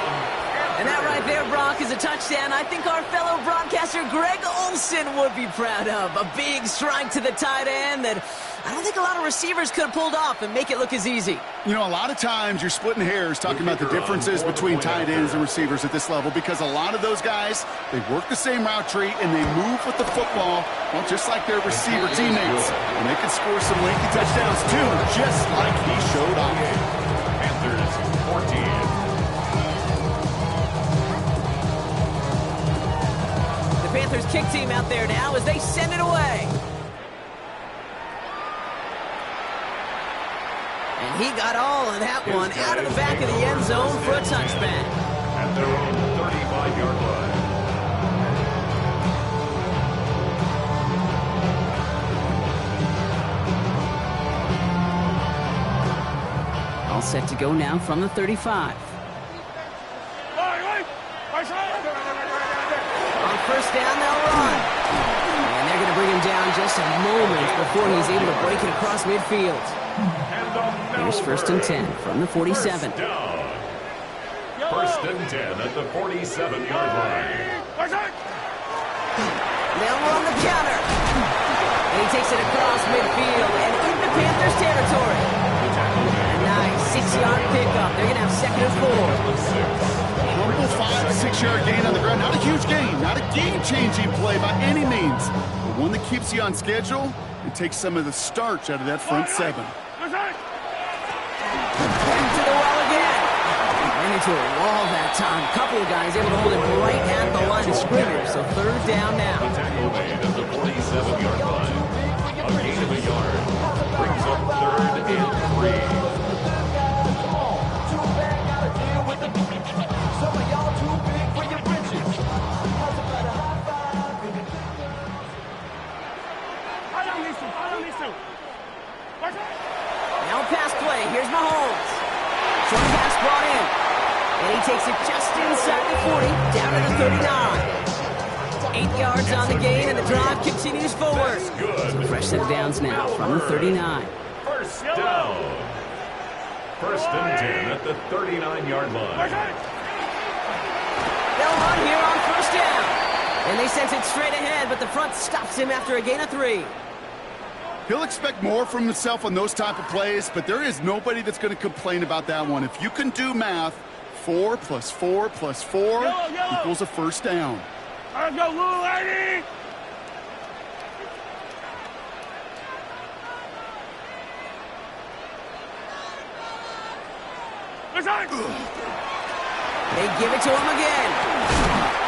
And that right there, Brock, is a touchdown I think our fellow broadcaster Greg Olsen would be proud of. A big strike to the tight end that I don't think a lot of receivers could have pulled off and make it look as easy. You know, a lot of times you're splitting hairs talking about the differences between tight ends and receivers at this level because a lot of those guys, they work the same route tree and they move with the football, well, just like their receiver teammates. And they can score some lengthy touchdowns too, just like he showed off. Panthers 14. The Panthers kick team out there now as they send it away. And he got all of that one out of the back of the end zone for a touchback. At their own 35-yard line. All set to go now from the 35. On 1st down, they'll run. And they're going to bring him down just a moment before he's able to break it across midfield. Here's 1st and 10 from the 47. 1st and 10 at the 47-yard line. They'll run the counter. And he takes it across midfield and into Panthers territory. A nice 6-yard pickup. They're going to have 2nd and 4. Normal 5 to 6 yard gain on the ground. Not a huge gain, not a game-changing play by any means, but one that keeps you on schedule and takes some of the starch out of that front 7. Back to the well again. Ran into a wall that time. Couple of guys able to hold him right at the line of scrimmage. So 3rd down now. The tackle made at the 47-yard line. A gain of a yard brings up 3rd and 3. Now pass play. Here's Mahomes. Short pass brought in. And he takes it just inside the 40, down to the 39. 8 yards on the gain, and the drive continues forward. So fresh set of downs now from the 39. 1st down. 1st and 10 at the 39-yard line. They'll run here on 1st down. And they sent it straight ahead, but the front stops him after a gain of 3. He'll expect more from himself on those type of plays, but there is nobody that's going to complain about that one. If you can do math, 4 + 4 + 4 equals a first down. Let's go, little lady! They give it to him again.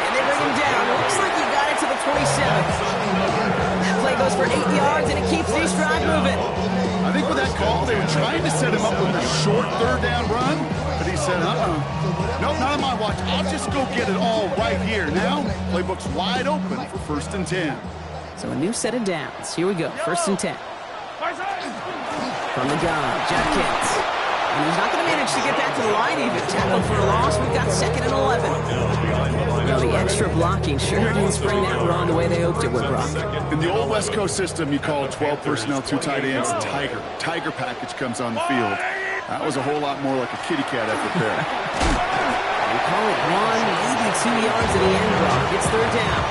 And they bring him down. Looks like he got it to the 27. That play goes for 8 yards, and it keeps this drive moving. I think with that call, they were trying to set him up with a short third down run, but he said, nope, not on my watch. I'll just go get it all right here. Now, playbook's wide open for 1st and 10. So a new set of downs. Here we go, 1st and 10. From the gun, Jenkins. And he's not going to manage to get that to the line even. Tackled for a loss. We've got 2nd and 11. Well, the extra blocking sure didn't spring that run the way they hoped it would, Brock. In the old West Coast system, you call 12 personnel, 2 tight ends, Tiger. Tiger package comes on the field. That was a whole lot more like a kitty cat effort there. We call it 1, maybe 2 yards in the end, Brock. It's 3rd down.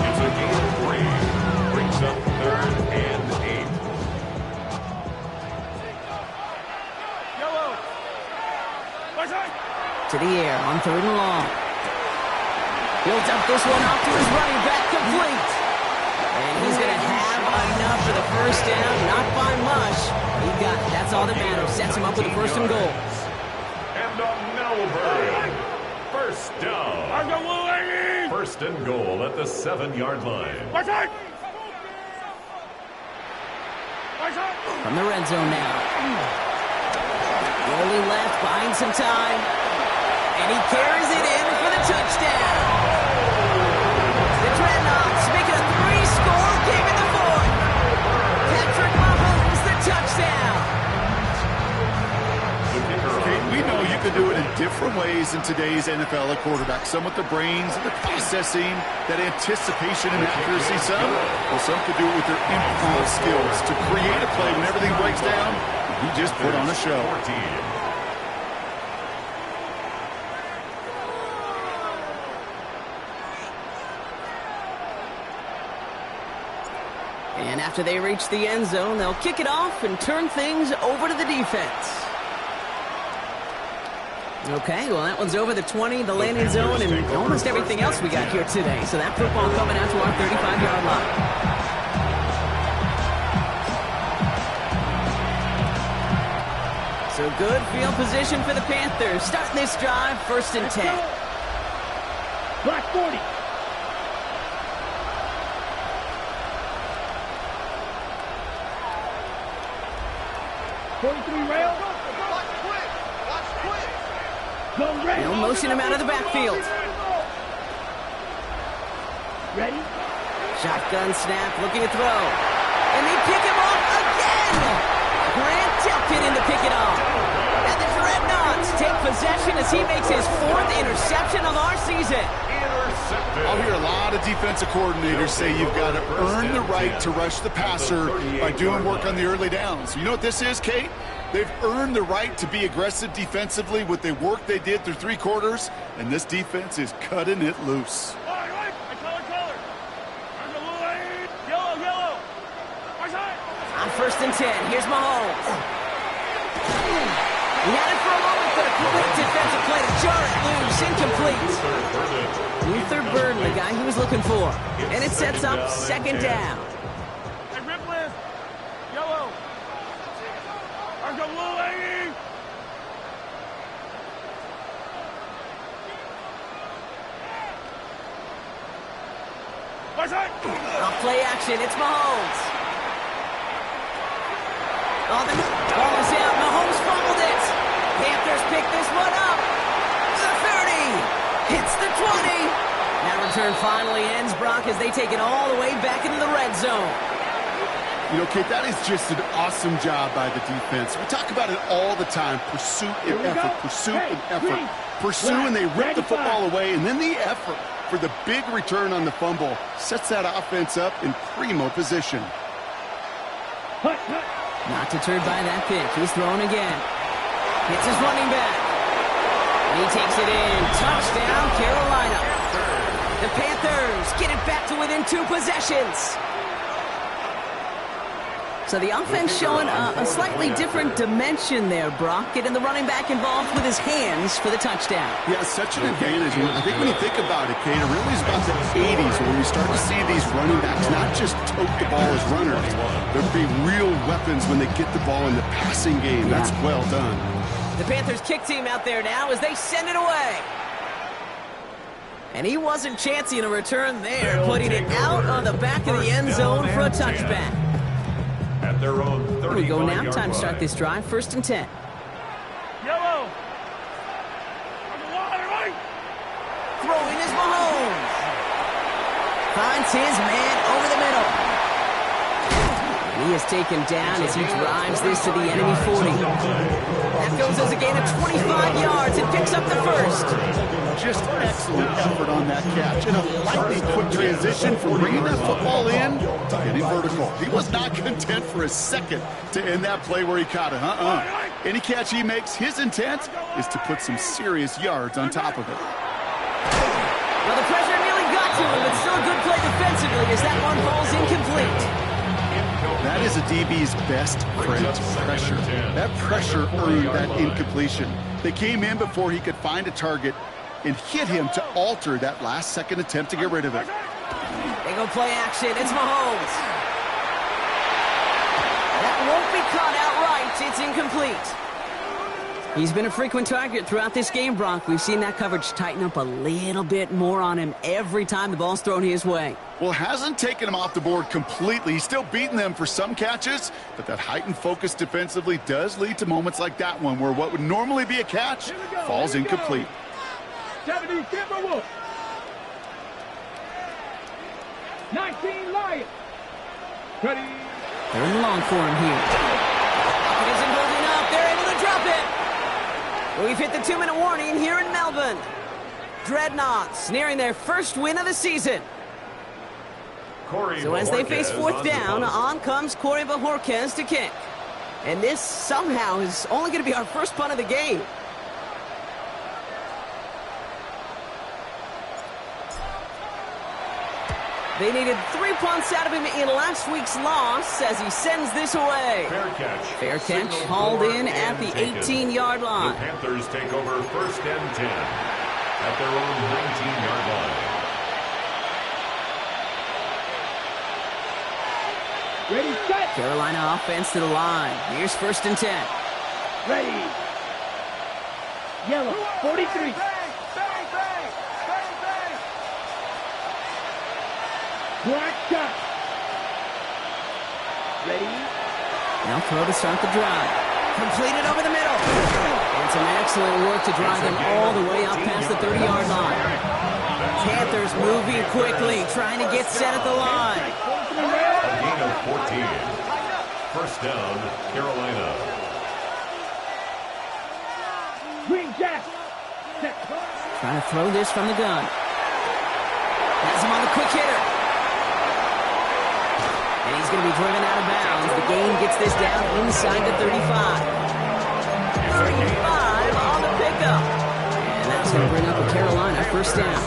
It's a gain of 3. Brings up 3rd and 8. To the air on 3rd and long. He'll dump this one off to his running back, complete. And he's going to have enough for the first down. Not by much. He got it. That's all that matters. Sets him up with a 1st and goal. And a Melbourne. 1st down. 1st and goal at the 7-yard line. From the red zone now. Rolling left, buying some time. And he carries it in for the touchdown. The Dreadnoughts making a 3-score game in the 4th. Patrick Mahomes, the touchdown. Kate, we know you can do it in different ways in today's NFL at quarterback. Some with the brains and the processing, that anticipation and accuracy. Some could do it with their improv skills to create a play when everything breaks down. He just put on a show. And after they reach the end zone, they'll kick it off and turn things over to the defense. Okay, well, that one's over the 20, the landing zone, and almost everything else we got here today. So that football coming out to our 35-yard line. So good field position for the Panthers. Starting this drive, 1st and 10. Black 40. Rail. They'll motion him out of the backfield. Ready? Shotgun snap, looking to throw. And they pick him off again! Grant Delpit in to pick it off. And the Dreadnoughts take possession as he makes his 4th interception of our season. I'll hear a lot of defensive coordinators say you've got to earn the right to rush the passer by doing work on the early downs. You know what this is, Kate? They've earned the right to be aggressive defensively with the work they did through 3 quarters, and this defense is cutting it loose. On 1st and 10, here's Mahomes. He had it for a moment, but a quick defensive play to jar it loose, incomplete. Luther Burden, the guy he was looking for. And it sets up 2nd down. Off play action, it's Mahomes. Oh, the ball is out. Mahomes fumbled it. Panthers pick this one up. The 30. Hits the 20. That return finally ends, Brock, as they take it all the way back into the red zone. You know, Kate, that is just an awesome job by the defense. We talk about it all the time. Pursuit and effort. Pursuit and effort. Pursue, and they rip the football away. And then the effort for the big return on the fumble sets that offense up in primo position. Not deterred by that pick. He's throwing again. Hits his running back. And he takes it in. Touchdown, Carolina. The Panthers get it back to within 2 possessions. So the offense showing a slightly different dimension there, Brock. Getting the running back involved with his hands for the touchdown. Yeah, such an advantage. I think when you think about it, Kate, it really is about the 80s when we start to see these running backs not just tote the ball as runners. They'll be real weapons when they get the ball in the passing game. Yeah. That's well done. The Panthers kick team out there now as they send it away. And he wasn't chancing a return there, putting it out on the back of the end zone for a touchback. At their own 35-yard Here we go now. Time to start line. this drive. 1st and 10. Yellow. Throwing is Mahomes. Finds his man over the middle. And he is taken down as he drives this to the enemy 40. That goes as a gain of 25 yards and picks up the first. Just excellent effort on that catch. And a lightning quick transition from bringing that football in to getting vertical. He was not content for a second to end that play where he caught it. Any catch he makes, his intent is to put some serious yards on top of it. Well, the pressure nearly got to him, but still a good play defensively as that one falls incomplete. That is a DB's best friend, pressure. That pressure earned that incompletion. They came in before he could find a target and hit him to alter that last-second attempt to get rid of it. They go play action. It's Mahomes. That won't be caught outright. It's incomplete. He's been a frequent target throughout this game, Brock. We've seen that coverage tighten up a little bit more on him every time the ball's thrown his way. Well, hasn't taken him off the board completely. He's still beating them for some catches, but that heightened focus defensively does lead to moments like that one where what would normally be a catch falls incomplete. 70 Timberwolves. 19 Lions. Ready. They're in long for him here. It isn't holding up. They're able to drop it. We've hit the 2-minute warning here in Melbourne. Dreadnoughts nearing their first win of the season. So as they face 4th down, on comes Corey Bajorquez to kick. And this somehow is only going to be our first punt of the game. They needed 3 punts out of him in last week's loss as he sends this away. Fair catch hauled in at the 18-yard line. The Panthers take over 1st and 10 at their own 19-yard line. Ready, set. Carolina offense to the line. Here's 1st and 10. Ready. Yellow, 43. Black shot. Ready. Now throw to start the drive. Completed over the middle. And some excellent work to drive them all the way up past the 30-yard line. Panthers moving quickly, trying to get set at the line. A gain of 14. 1st down, Carolina. Green Jack. Set. Trying to throw this from the gun. Has him on the quick hitter. And he's going to be driven out of bounds. The gain gets this down inside the 35. 35 on the pickup. And that's going to bring up a Carolina 1st down.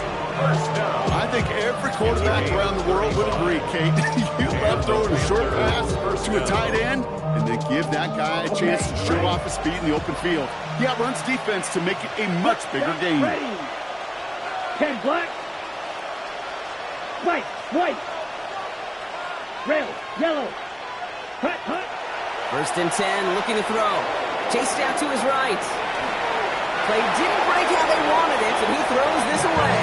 I think every quarterback around the world would agree, Kate. You love throwing a short pass to a tight end and then give that guy a chance to show off his speed in the open field. He outruns defense to make it a much bigger game. Ready. 10 black. White. Red, yellow. Hut. 1st and 10, looking to throw. Chased out to his right. Play didn't break how they wanted it, and he throws this away.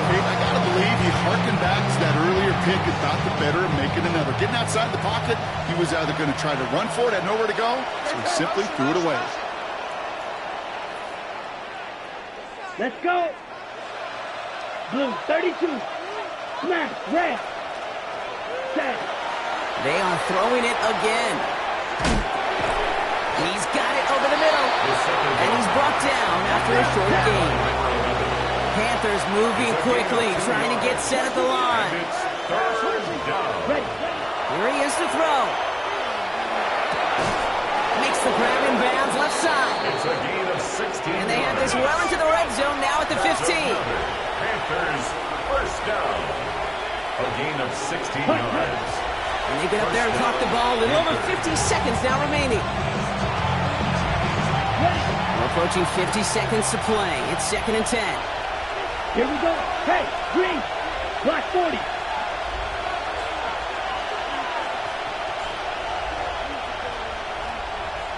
Kate, I got to believe he harkened back to that earlier pick and thought the better of making another. Getting outside the pocket, he was either going to try to run for it, had nowhere to go, so he simply threw it away. Let's go. Blue, 32. Smash, red. Set. They are throwing it again. He's got it over the middle. And he's brought down after a short gain. Panthers moving quickly, trying to get set at the line. Here he is to throw. Makes the grab in bounds left side. It's a gain of 16. And they have this well into the red zone now at the 15. Panthers 1st down. A gain of 16 yards. And they get up there and clock the ball. A little over 50 seconds now remaining. We're approaching 50 seconds to play. It's 2nd and 10. Here we go. Hey, green. Black 40.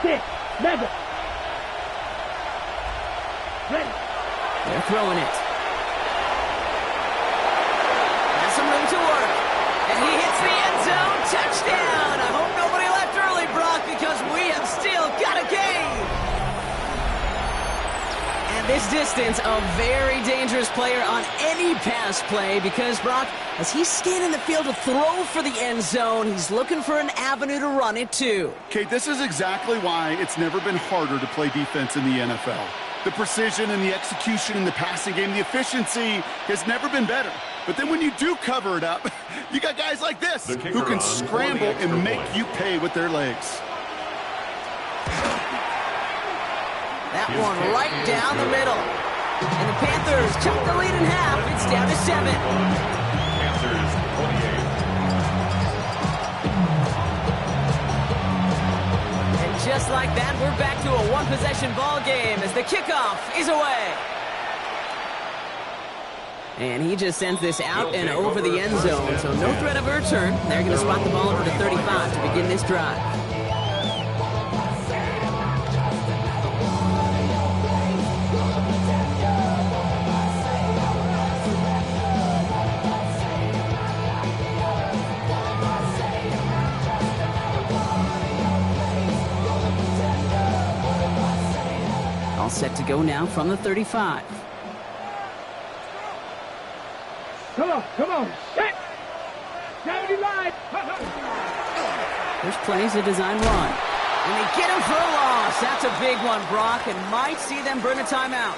Six. Mega. Ready. They're throwing it. Has some room to work. And he hits the end zone. Touchdown. I hope nobody left early, Brock, because we have still got a game. At this distance, a very dangerous player on any pass play because, Brock, as he's scanning the field to throw for the end zone, he's looking for an avenue to run it to. Kate, this is exactly why it's never been harder to play defense in the NFL. The precision and the execution in the passing game, the efficiency has never been better. But then when you do cover it up, you got guys like this who can scramble and make you pay with their legs. That one right down the middle. And the Panthers cut the lead in half. It's down to 7. Panthers 28. And just like that, we're back to a one-possession ball game as the kickoff is away. And he just sends this out and over the end zone, so no threat of a return. They're going to spot the ball over to 35 to begin this drive. All set to go now from the 35. Come on. Set. 79. There's plays to design run. And they get him for a loss. That's a big one, Brock, and might see them burn a timeout.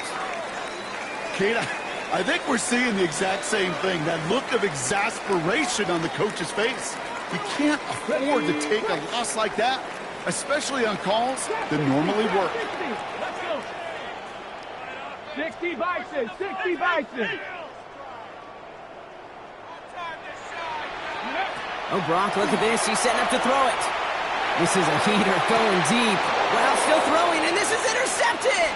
Kate, I think we're seeing the exact same thing. That look of exasperation on the coach's face. You can't afford to take a loss like that, especially on calls that normally work. Let's go. 60 Bison. 60 Bison. Oh, Brock, look at this. He's setting up to throw it. This is a heater going deep. Well, still throwing, and this is intercepted.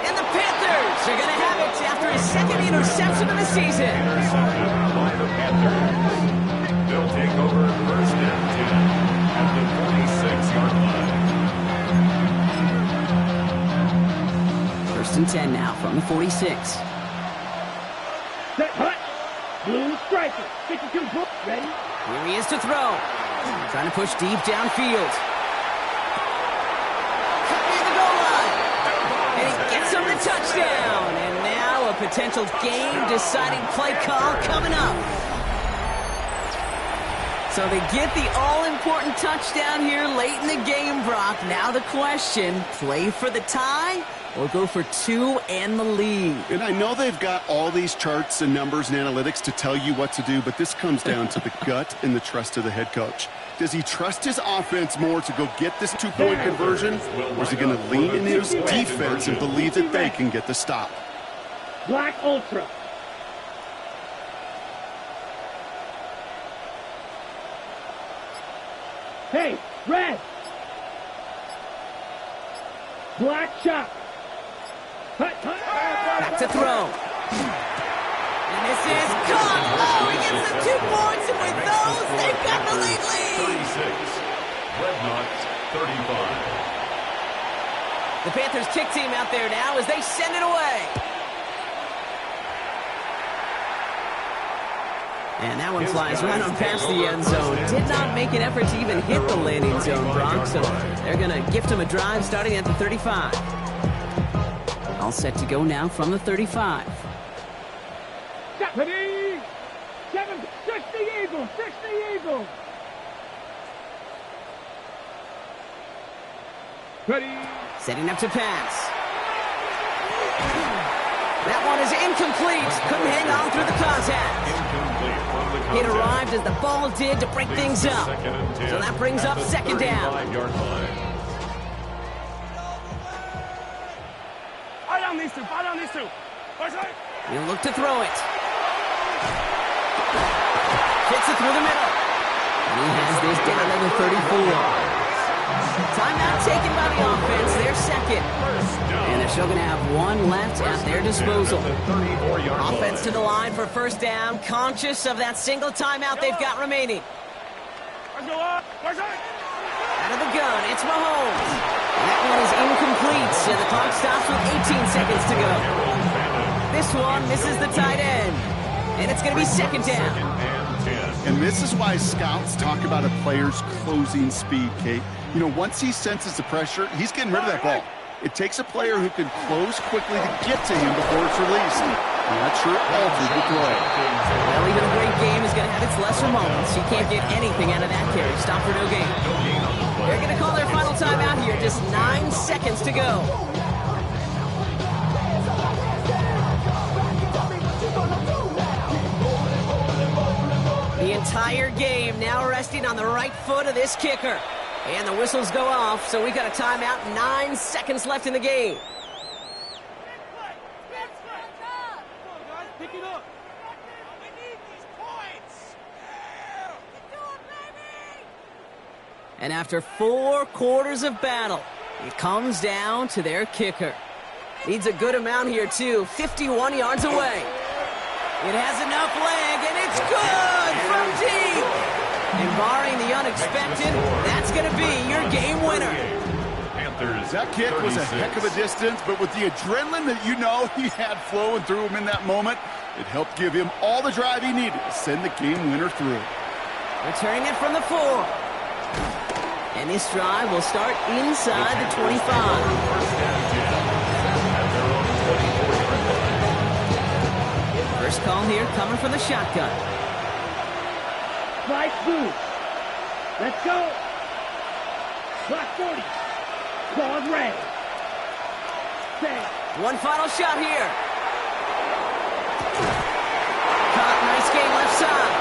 And the Panthers are going to have it after his 2nd interception of the season. Intercepted by the Panthers. They'll take over 1st and 10 at the 46-yard line. 1st and 10 now from the 46. Set. Hut. Blue striker. 52 book. Ready. Here he is to throw. Trying to push deep downfield. Cut near the goal line. And he gets him the touchdown. And now a potential game-deciding play call coming up. So they get the all-important touchdown here late in the game, Brock. Now the question, play for the tie or go for 2 and the lead? And I know they've got all these charts and numbers and analytics to tell you what to do, but this comes down to the gut and the trust of the head coach. Does he trust his offense more to go get this 2-point conversion, or is he going to lean in his defense and believe that they can get the stop? Black Ultra. Hey, red. Black shot. Back to throw. And this is caught. Oh, he gets the 2 points, and with those, they've got the lead. 36. Dreadnought 35. The Panthers kick team out there now as they send it away. And that one flies right on past the end zone. Did not make an effort to even hit the landing zone, Brock. So they're going to gift him a drive starting at the 35. All set to go now from the 35. Ready? 60 Eagles. 60 Eagles. Ready? Setting up to pass. That one is incomplete. Couldn't hang on through the contact. Incomplete from the contact. It arrived as the ball did to break things up. So that brings up 2nd down. 35-yard line. Fire on these two. He'll look to throw it. Fits it through the middle. And he has this down to the 34. Timeout taken by the offense, their second. And they're still going to have one left at their disposal. Offense to the line for first down, conscious of that single timeout they've got remaining. Out of the gun, it's Mahomes. And that one is incomplete, and the clock stops with 18 seconds to go. This one misses the tight end, and it's going to be second down. And this is why scouts talk about a player's closing speed, Kate. You know, once he senses the pressure, he's getting rid of that ball. It takes a player who can close quickly to get to him before it's released. And that sure alters the throw. Well, even a great game is going to have its lesser moments. You can't get anything out of that carry. Stop for no gain. They're going to call their final timeout here. Just 9 seconds to go. The entire game now resting on the right foot of this kicker. And the whistles go off, so we got a timeout. 9 seconds left in the game. And after 4 quarters of battle, it comes down to their kicker. Needs a good amount here, too. 51 yards away. It has enough leg, and it's good from deep. And barring the unexpected, that's going to be your game winner. That kick was a heck of a distance, but with the adrenaline that you know he had flowing through him in that moment, it helped give him all the drive he needed to send the game winner through. Returning it from the 4. And this drive will start inside the 25. First call here coming from the shotgun. Slide 2. Let's go. Clock 40. Claws red. Stay. One final shot here. Caught, nice game left side.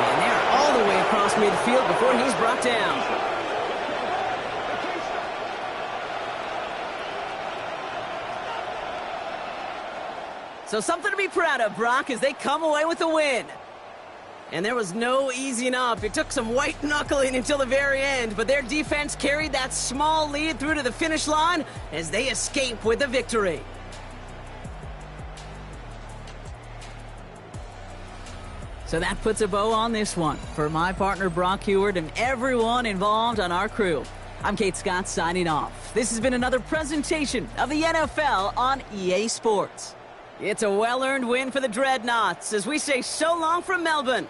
And they're all the way across midfield before he's brought down. So something to be proud of, Brock, as they come away with a win. And there was no easing up. It took some white knuckling until the very end, but their defense carried that small lead through to the finish line as they escape with the victory. So that puts a bow on this one. For my partner, Brock Heward, and everyone involved on our crew, I'm Kate Scott signing off. This has been another presentation of the NFL on EA Sports. It's a well-earned win for the Dreadnoughts as we say so long from Melbourne.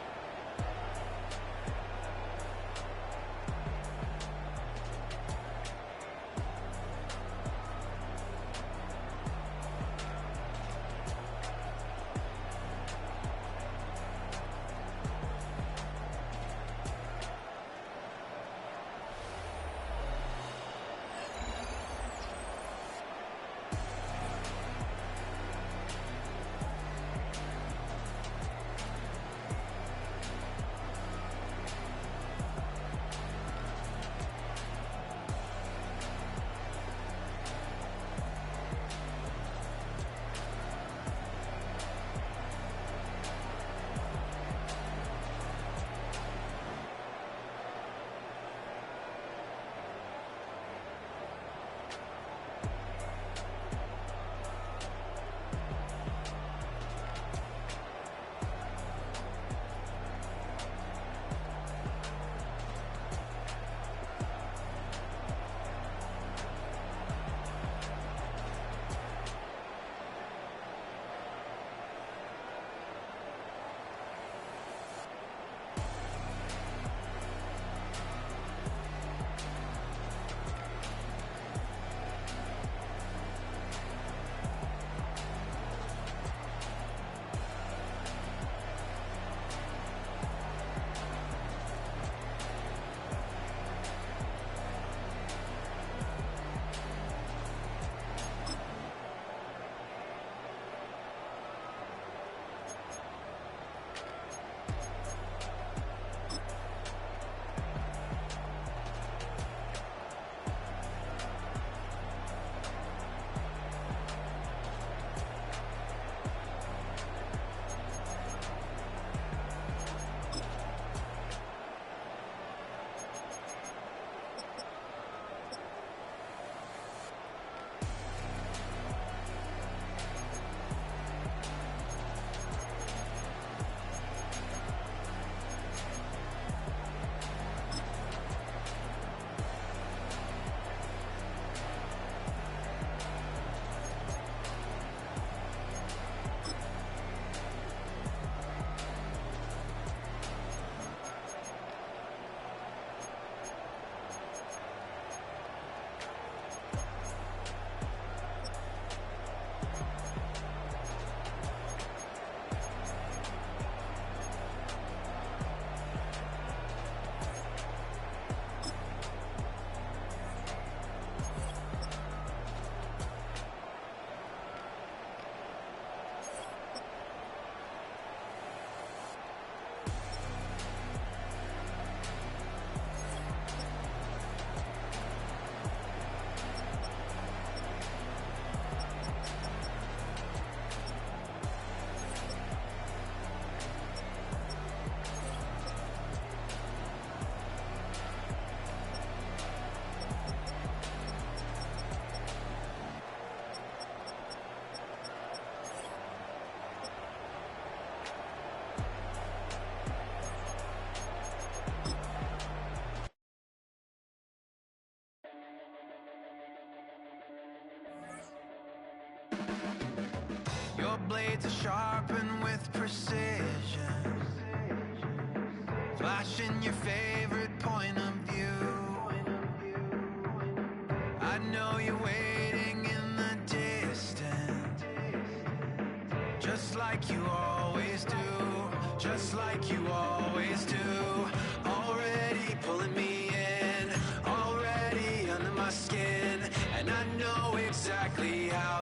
to sharpen with precision, flashing your favorite point of view. I know you're waiting in the distance, just like you always do, just like you always do. Already pulling me